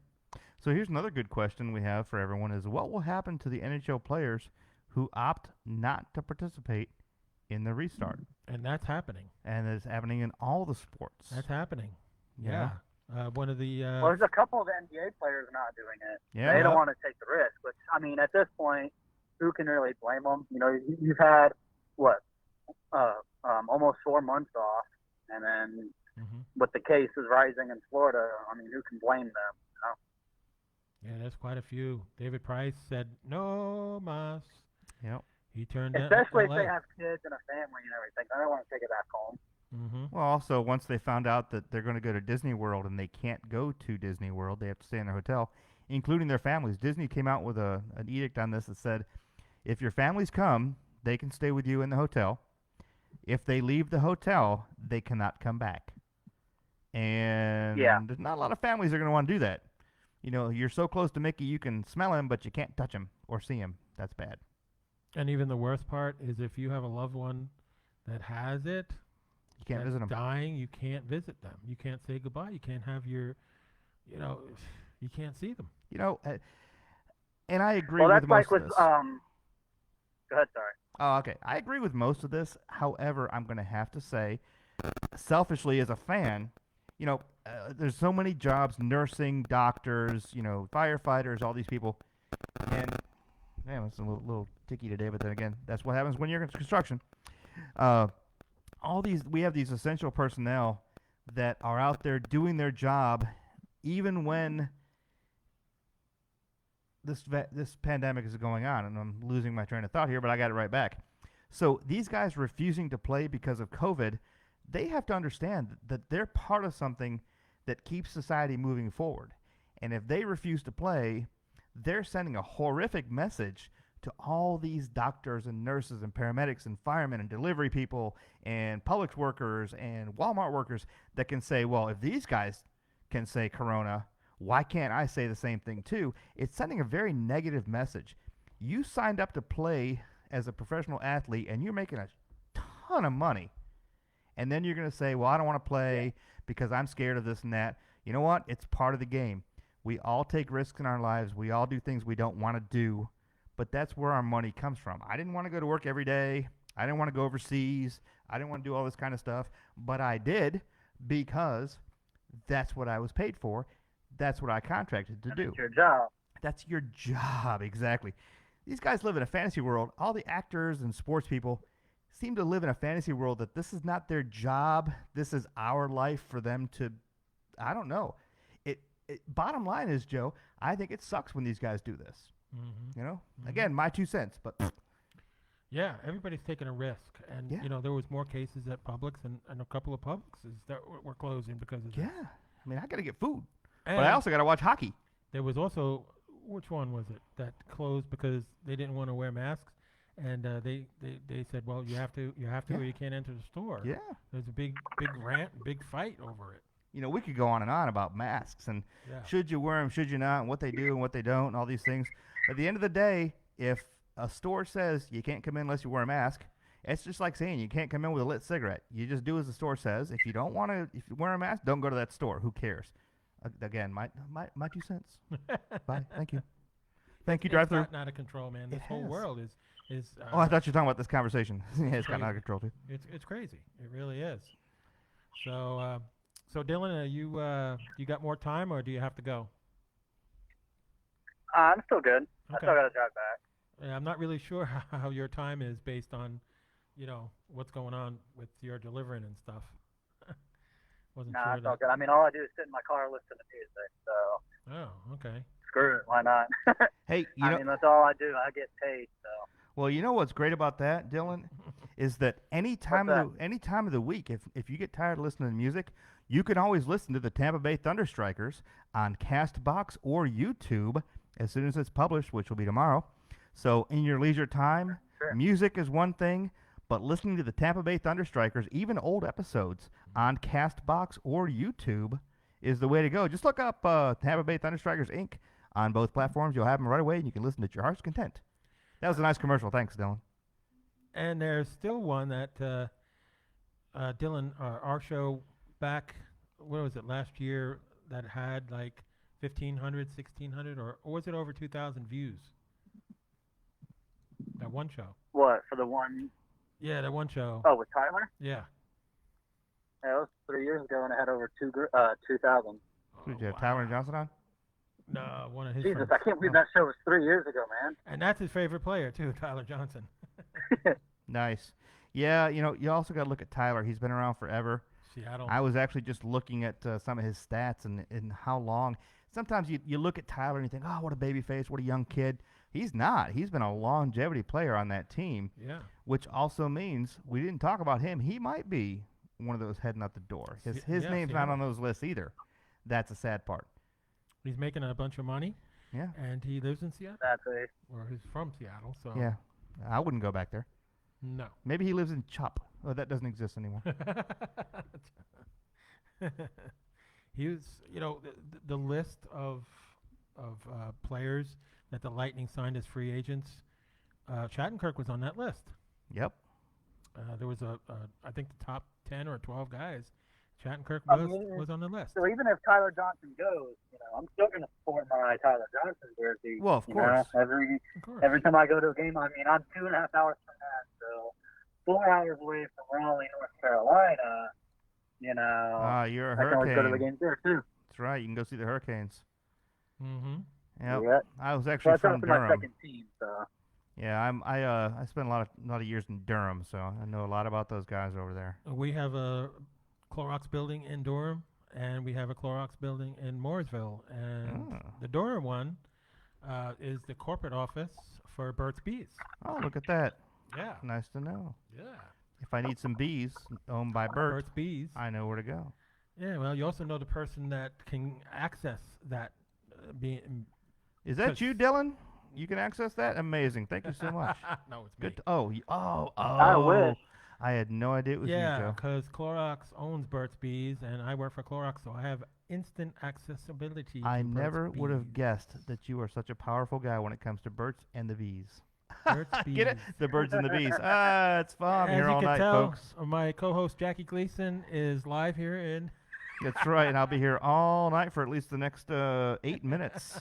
A: So here's another good question we have for everyone is what will happen to the NHL players who opt not to participate in the restart?
B: And that's happening.
A: And it's happening in all the sports.
B: That's happening.
A: Yeah.
B: Yeah. One of the
D: Well, there's a couple of NBA players not doing it.
A: Yeah.
D: They don't want to take the risk. Which, I mean, at this point, who can really blame them? You know, you've had what, almost 4 months off, and then with the cases rising in Florida, I mean, who can blame them? You know?
B: Yeah, there's quite a few. David Price said no mas.
A: Yep.
B: He turned down
D: Especially if
B: LA.
D: they have kids and a family and everything. I don't want to take it back home.
A: Well, also, once they found out that they're going to go to Disney World and they can't go to Disney World, they have to stay in their hotel, including their families. Disney came out with an edict on this that said, if your families come, they can stay with you in the hotel. If they leave the hotel, they cannot come back. And there's not a lot of families that are going to want to do that. You know, you're so close to Mickey, you can smell him, but you can't touch him or see him. That's bad.
B: And even the worst part is if you have a loved one that has it,
A: you can't visit them.
B: Dying, you can't visit them. You can't say goodbye. You can't have your, you can't see them.
A: You know, and I agree
D: Well,
A: with
D: that's
A: most
D: like
A: of
D: with
A: this.
D: Go ahead, sorry.
A: Oh, okay. I agree with most of this. However, I'm going to have to say, selfishly as a fan, you know, there's so many jobs, nursing, doctors, you know, firefighters, all these people. And, man, it's a little ticky today, but then again, that's what happens when you're in construction. We have these essential personnel that are out there doing their job even when this pandemic is going on, and I'm losing my train of thought here, but I got it right back. So these guys refusing to play because of COVID, they have to understand that they're part of something that keeps society moving forward. And if they refuse to play, they're sending a horrific message to all these doctors and nurses and paramedics and firemen and delivery people and Publix workers and Walmart workers that can say, well, if these guys can say corona, why can't I say the same thing too? It's sending a very negative message. You signed up to play as a professional athlete and you're making a ton of money. And then you're going to say, well, I don't want to play because I'm scared of this and that. You know what? It's part of the game. We all take risks in our lives. We all do things we don't want to do. But that's where our money comes from. I didn't want to go to work every day. I didn't want to go overseas. I didn't want to do all this kind of stuff. But I did because that's what I was paid for. That's what I contracted to do.
D: That's your job.
A: That's your job, exactly. These guys live in a fantasy world. All the actors and sports people seem to live in a fantasy world that this is not their job. This is our life for them to, I don't know. Bottom line is, Joe, I think it sucks when these guys do this. You know, again, my 2 cents, but
B: yeah, everybody's taking a risk, and there was more cases at Publix and a couple of Publixes that were closing because of that.
A: Yeah, I mean, I got to get food,
B: and
A: but I also got to watch hockey.
B: There was also, which one was it that closed because they didn't want to wear masks, and they said, well, you have to, or you can't enter the store.
A: Yeah,
B: there's a big rant, big fight over it.
A: You know, we could go on and on about masks and should you wear them, should you not, and what they do and what they don't, and all these things. At the end of the day, if a store says you can't come in unless you wear a mask, it's just like saying you can't come in with a lit cigarette. You just do as the store says. If you don't want to, if you wear a mask, don't go to that store. Who cares? Again, my 2 cents. Bye. Thank you. Thank you, drive-through.
B: It's not out of control, man. This whole world is.
A: Oh, I thought you were talking about this conversation. Yeah, it's gotten out of control too.
B: It's crazy. It really is. So, Dylan, you got more time, or do you have to go?
D: I'm still good.
B: Okay.
D: I still got to drive back.
B: Yeah, I'm not really sure how your time is based on, what's going on with your delivering and stuff. Wasn't sure.
D: It's all good. I mean, all I do is sit in my car listening to music. So.
B: Oh, okay.
D: Screw it. Why not?
A: Hey,
D: I mean, that's all I do. I get paid. So.
A: Well, you know what's great about that, Dylan, is that any time of the week, if you get tired of listening to music, you can always listen to the Tampa Bay Thunderstrikers on Castbox or YouTube as soon as it's published, which will be tomorrow. So in your leisure time, music is one thing, but listening to the Tampa Bay Thunderstrikers, even old episodes on Castbox or YouTube, is the way to go. Just look up Tampa Bay Thunderstrikers Inc. on both platforms. You'll have them right away, and you can listen to your heart's content. That was a nice commercial. Thanks, Dylan.
B: And there's still one that Dylan, our show back, what was it, last year, that had like 1,500, 1,600, or was it over 2,000 views? That one show.
D: What, for the one?
B: Yeah, that one show.
D: Oh, with Tyler?
B: Yeah.
D: Yeah, it was 3 years ago, and it had over 2,000.
A: Who did you have, Tyler Johnson on?
B: No, one of his
D: Jesus,
B: friends.
D: I can't believe that show was 3 years ago, man.
B: And that's his favorite player too, Tyler Johnson.
A: Nice. Yeah, you also got to look at Tyler. He's been around forever.
B: Seattle.
A: I was actually just looking at some of his stats and how long. Sometimes you look at Tyler and you think, oh, what a baby face, what a young kid. He's not. He's been a longevity player on that team,
B: Yeah.
A: which also means we didn't talk about him. He might be one of those heading out the door. His
B: Yeah,
A: name's not
B: Seattle.
A: on those lists either. That's a sad part.
B: He's making a bunch of money,
A: Yeah.
B: and he lives in Seattle,
D: That's a
B: or he's from Seattle. So
A: Yeah. I wouldn't go back there.
B: no.
A: Maybe he lives in Chop. Oh, that doesn't exist anymore.
B: He was, the list of players that the Lightning signed as free agents. Shattenkirk was on that list.
A: Yep.
B: There was I think the top 10 or 12 guys. Shattenkirk
D: I
B: was
D: mean,
B: was on the list.
D: So even if Tyler Johnson goes, I'm still going to support my Tyler Johnson jersey.
A: Well, of
D: you
A: course.
D: know?
B: Of course.
D: Every time I go to a game, I mean, I'm 2.5 hours from that, so 4 hours away from Raleigh, North Carolina.
A: You're a
D: I can always go to the
A: Hurricane.
D: games there too.
A: That's right. You can go see the Hurricanes.
B: Mm-hmm.
A: Yep.
D: Yeah.
A: I was
D: So
A: actually
D: that's
A: from
D: also my
A: Durham.
D: second team. So
A: Yeah, I spent a lot of years in Durham, so I know a lot about those guys over there.
B: We have a Clorox building in Durham, and we have a Clorox building in Mooresville. And
A: Oh.
B: the Durham one is the corporate office for Burt's Bees.
A: Oh, look at that.
B: Yeah.
A: Nice to know.
B: Yeah.
A: If I need some bees owned by Bert,
B: Burt's Bees.
A: I know where to go.
B: Yeah, well, you also know the person that can access that being.
A: Is that
B: Cause-
A: you, Dylan? You can access that? Amazing. Thank you so much.
B: No, it's me.
A: Good. Oh.
D: I wish.
A: I had no idea it was
B: Yeah,
A: you, Joe.
B: because Clorox owns Burt's Bees, and I work for Clorox, so I have instant accessibility.
A: I
B: to Burt's
A: never would have
B: Bees.
A: guessed that you are such a powerful guy when it comes to Berts and the bees.
B: Burt's
A: Get it?
B: Bees.
A: The birds and the bees. Ah, it's fun. I'm
B: As
A: here
B: you
A: all
B: can
A: night,
B: tell,
A: folks.
B: my co-host Jackie Gleason is live here in.
A: That's right, and I'll be here all night for at least the next 8 minutes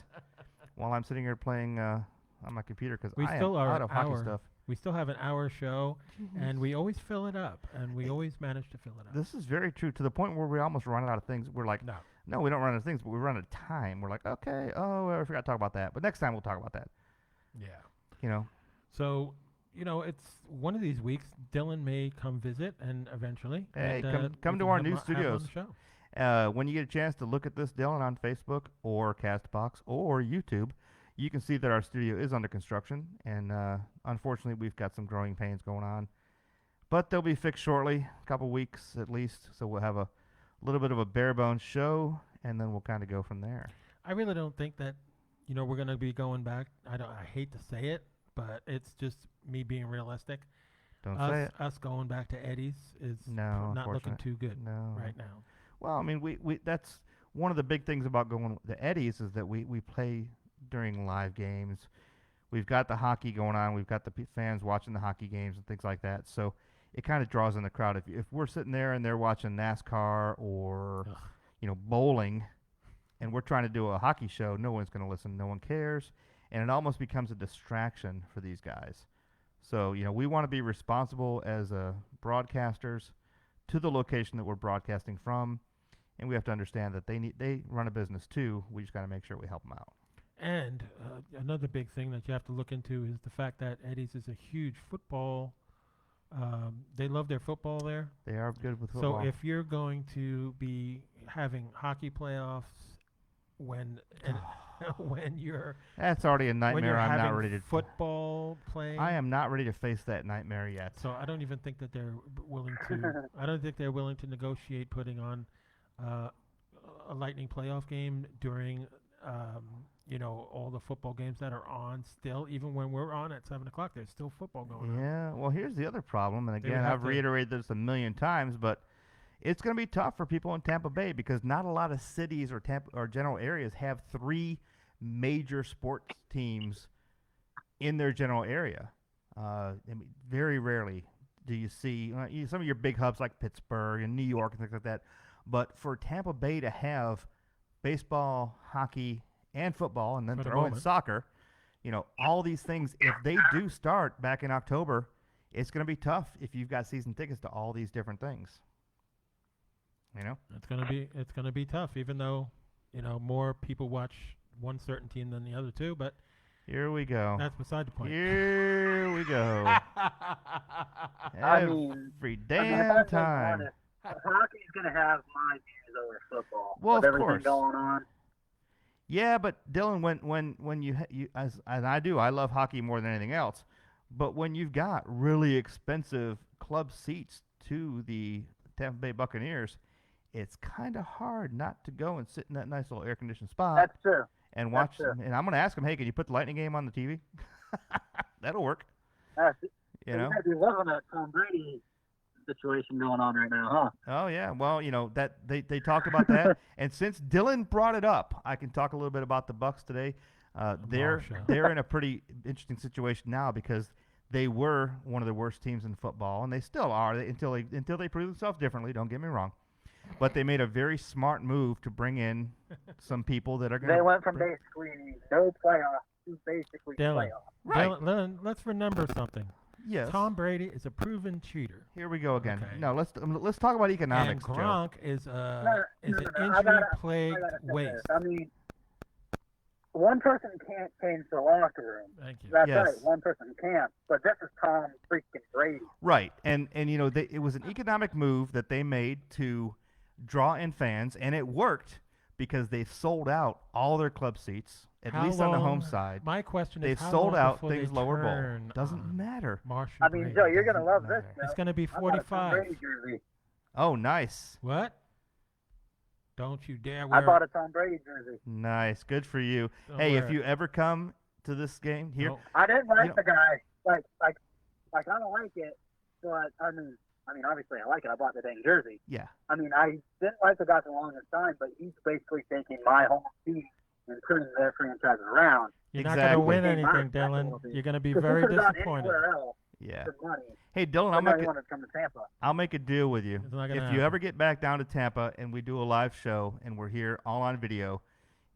A: while I'm sitting here playing on my computer because
B: We
A: I
B: still
A: am
B: are
A: out of hockey
B: hour.
A: stuff.
B: We still have an hour show, and we always fill it up, and we always manage to fill it up.
A: This is very true to the point where we almost run out of things. We're like, no, we don't run out of things, but we run out of time. We're like, okay, I forgot to talk about that, but next time we'll talk about that.
B: Yeah. So, it's one of these weeks. Dylan may come visit, and eventually.
A: Hey,
B: and,
A: come
B: we
A: to
B: can
A: our
B: have
A: new
B: him on
A: studios.
B: the show.
A: When you get a chance to look at this, Dylan, on Facebook or Castbox or YouTube, you can see that our studio is under construction, and unfortunately, we've got some growing pains going on. But they'll be fixed shortly, a couple weeks at least, so we'll have a little bit of a bare-bones show, and then we'll kind of go from there.
B: I really don't think that, we're going to be going back. I hate to say it, but it's just me being realistic.
A: Don't say it.
B: Us going back to Eddie's is
A: No,
B: not looking
A: unfortunate.
B: too good
A: No.
B: right now.
A: Well, I mean, we that's one of the big things about going the Eddies is that we play during live games. We've got the hockey going on. We've got the fans watching the hockey games and things like that. So it kind of draws in the crowd. If we're sitting there and they're watching NASCAR or bowling, and we're trying to do a hockey show, no one's going to listen. No one cares, and it almost becomes a distraction for these guys. So we want to be responsible as broadcasters to the location that we're broadcasting from. And we have to understand that they run a business too. We just got to make sure we help them out.
B: And another big thing that you have to look into is the fact that Eddie's is a huge football. They love their football there.
A: They are good with football.
B: So if you're going to be having hockey playoffs when you're
A: that's already a
B: when
A: nightmare.
B: you're
A: I'm
B: having
A: not ready to.
B: football playing.
A: I am not ready to face that nightmare yet.
B: So I don't even think that they're willing to. I don't think they're willing to negotiate putting on a Lightning playoff game during all the football games that are on still. Even when we're on at 7:00, there's still football going on.
A: Yeah. Well, here's the other problem, and
B: They would
A: again,
B: have
A: I've
B: to-
A: reiterated this a million times, but it's going to be tough for people in Tampa Bay because not a lot of cities or general areas have 3 major sports teams in their general area. I mean, very rarely do you see some of your big hubs like Pittsburgh and New York and things like that. But for Tampa Bay to have baseball, hockey, and football, and then
B: For the
A: throw in
B: moment.
A: soccer, all these things, if they do start back in October, it's going to be tough if you've got season tickets to all these different things.
B: It's gonna be tough, even though more people watch one certain team than the other two, but
A: Here we go.
B: that's beside the point.
A: Here we go.
D: I mean,
A: Every
D: if
A: damn
D: I'm being
A: time.
D: honest, hockey's going to have my views over football.
A: Well,
D: with
A: of
D: everything
A: course.
D: going on.
A: Yeah, but Dylan, when you as I do, I love hockey more than anything else. But when you've got really expensive club seats to the Tampa Bay Buccaneers, it's kind of hard not to go and sit in that nice little air-conditioned spot
D: That's true.
A: and
D: That's
A: watch.
D: true.
A: And I'm going to ask him, hey, can you put the Lightning game on the TV? That'll work.
D: You might be loving that Tom Brady situation going on right now, huh?
A: Oh yeah, well that they talked about that, and since Dylan brought it up, I can talk a little bit about the Bucks today. They're in a pretty interesting situation now because they were one of the worst teams in football, and they still are until they prove themselves differently. Don't get me wrong, but they made a very smart move to bring in some people that are going.
D: They went from basically no playoff to basically
B: Dylan.
D: playoff.
A: Right.
B: Dylan, let's remember something.
A: Yes.
B: Tom Brady is a proven cheater.
A: Here we go again.
B: Okay.
A: No, let's talk about economics,
B: And
A: Joe.
B: Gronk is an
D: I gotta
B: injury-plagued
D: say
B: waste.
D: this. I mean, one person can't change the locker room.
B: Thank you.
D: That's
A: Yes.
D: right. One person can't. But this is Tom freaking Brady.
A: Right, and it was an economic move that they made to draw in fans, and it worked because they sold out all their club seats, at
B: How
A: least on the home
B: long-
A: side.
B: My question
A: They've
B: is, how
A: sold
B: long
A: out
B: before
A: things
B: they
A: lower bowl.
B: turn
A: Doesn't
B: on
A: matter.
B: Marshall
D: I mean,
B: Brady?
D: Joe, you're gonna
A: Doesn't
D: love this.
A: matter.
D: Joe.
B: It's going to be
D: I got a Tom
B: 45.
D: Brady jersey.
A: Oh, nice,
B: What? Don't you dare
D: I
B: wear
D: bought a Tom Brady jersey.
A: nice, good for you.
B: Don't
A: Hey,
B: wear
A: if
B: it.
A: you ever come to this game here,
B: No.
D: I didn't like
A: You know-
D: the guy. Like I don't like it, but I mean, obviously I like it. I bought the dang jersey.
A: yeah,
D: I mean, I didn't like the guy for the longest time, but he's basically taking my home team and turning their franchise around.
B: You're not going to
A: Exactly.
B: win
D: Hey,
B: anything,
D: Mark, that's a
B: Dylan.
D: little bit-
B: You're going to be
D: Because he
B: very
D: could've gone
B: disappointed.
D: anywhere else
A: yeah.
D: for money.
A: Hey, Dylan,
D: But now he wanted to come to Tampa.
A: I'll make a deal with you.
B: It's not gonna
A: If you
B: happen.
A: ever get back down to Tampa and we do a live show and we're here all on video,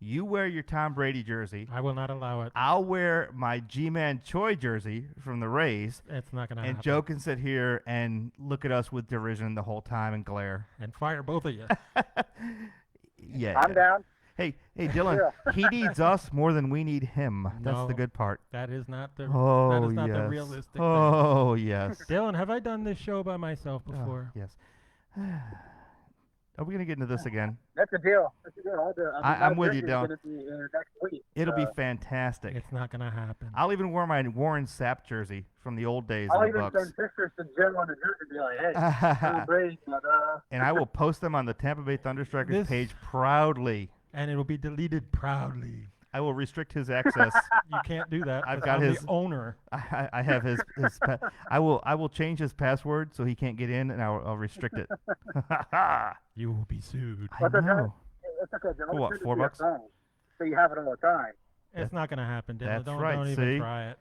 A: you wear your Tom Brady jersey.
B: I will not allow it.
A: I'll wear my G-Man Choi jersey from the Rays,
B: It's not going to
A: and
B: happen.
A: Joe can sit here and look at us with derision the whole time and glare.
B: And fire both of you.
A: Yeah.
D: I'm down.
A: Hey, Dylan, he needs us more than we need him. That's
B: No.
A: the good part.
B: That is not the
A: Oh,
B: that is not
A: yes.
B: the realistic thing.
A: Oh, yes.
B: Dylan, have I done this show by myself
A: Oh,
B: before?
A: yes. Are we going to get into this again?
D: That's a deal. That's a deal. I'll do it. I mean,
A: I'm
D: my
A: with you,
D: jersey's
A: Dylan.
D: gonna be, next week.
A: It'll be
D: so
A: fantastic.
B: It's not going to happen.
A: I'll even wear my Warren Sapp jersey from the old days
D: I'll
A: of the
D: even
A: Bucks.
D: send pictures to Jim on the jersey and be like, hey, Tom Brady,
A: And I will post them on the Tampa Bay Thunderstrikers
B: This-
A: page proudly.
B: And it'll be deleted proudly.
A: I will restrict his access.
B: You can't do that.
A: I've
B: 'cause
A: got
B: I'm
A: his-
B: the owner.
A: I have his I will change his password so he can't get in, and I'll restrict it. I
B: You will be sued.
D: What's the
A: know.
D: It's okay, Jim. I'll
A: What,
D: send it
A: $4?
D: to your phone, so you have it all the time.
B: It's not going to happen, Dylan.
A: That's
B: Don't
A: right,
B: even
A: see?
B: try it.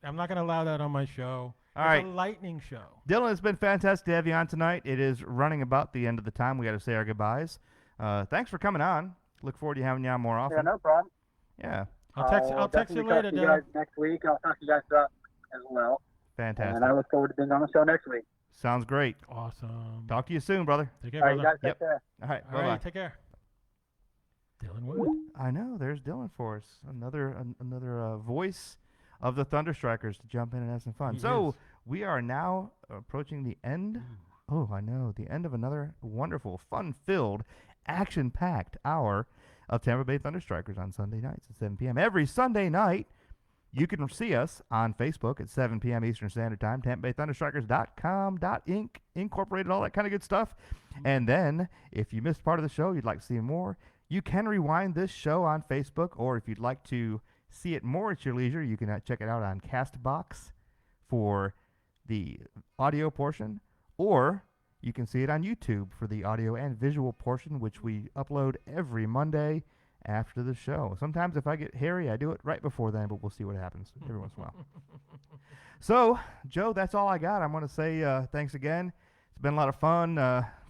B: I'm not going to allow that on my show.
A: All
B: It's
A: right.
B: a lightning show.
A: Dylan, it's been fantastic to have you on tonight. It is running about the end of the time. We got to say our goodbyes. Thanks for coming on. Look forward to having you on more
D: Yeah,
A: often.
D: no problem.
A: Yeah,
B: I'll text you
D: definitely
B: later,
D: talk to you
B: Dylan.
D: guys next week. I'll talk to you guys about as well.
A: fantastic.
D: And I look forward to being on the show next week.
A: Sounds great.
B: Awesome.
A: Talk to you soon, brother.
B: Take care,
D: All right, you
B: brother.
D: guys take
A: Yep.
D: care.
A: All right,
B: All
A: bye-bye.
B: right, take care. Dylan Wood.
A: I know. There's Dylan for us. Another voice of the Thunderstrikers to jump in and have some fun.
B: He
A: So
B: is.
A: we are now approaching the end. Oh, I know. The end of another wonderful, fun-filled, action-packed hour of Tampa Bay Thunderstrikers on Sunday nights at 7 p.m. Every Sunday night, you can see us on Facebook at 7 p.m. Eastern Standard Time, TampaBayThunderstrikers.com.inc, incorporated, all that kind of good stuff. And then, if you missed part of the show, you'd like to see more, you can rewind this show on Facebook, or if you'd like to see it more at your leisure, you can check it out on CastBox for the audio portion, or you can see it on YouTube for the audio and visual portion, which we upload every Monday after the show. Sometimes if I get hairy, I do it right before then, but we'll see what happens every once in a while. So, Joe, that's all I got. I'm going to say thanks again. It's been a lot of fun.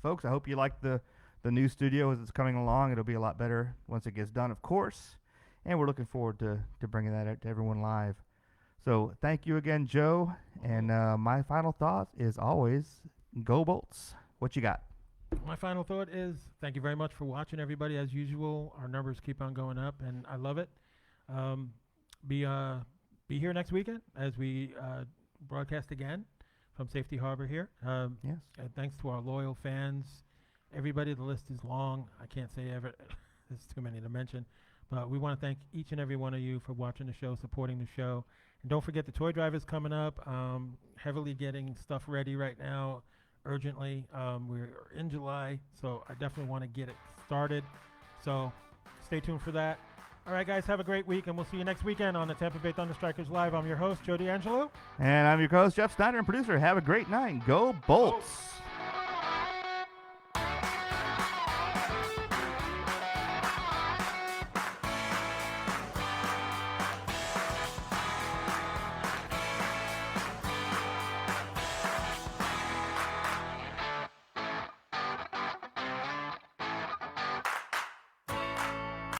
A: Folks, I hope you like the new studio as it's coming along. It'll be a lot better once it gets done, of course. And we're looking forward to bringing that out to everyone live. So thank you again, Joe. And my final thought is always, go Bolts. What you got?
B: my final thought is thank you very much for watching, everybody. As usual, our numbers keep on going up, and I love it. Be here next weekend as we broadcast again from Safety Harbor here.
A: Yes.
B: And thanks to our loyal fans, everybody. The list is long. I can't say ever. There's too many to mention. But we want to thank each and every one of you for watching the show, supporting the show. And don't forget the toy drive is coming up. Heavily getting stuff ready right now, urgently. We're in July, so I definitely want to get it started. So stay tuned for that. All right, guys, have a great week, and we'll see you next weekend on the Tampa Bay Thunderstrikers Live. I'm your host, Joe D'Angelo.
A: And I'm your co-host, Jeff Snyder, and producer. Have a great night. Go Bolts.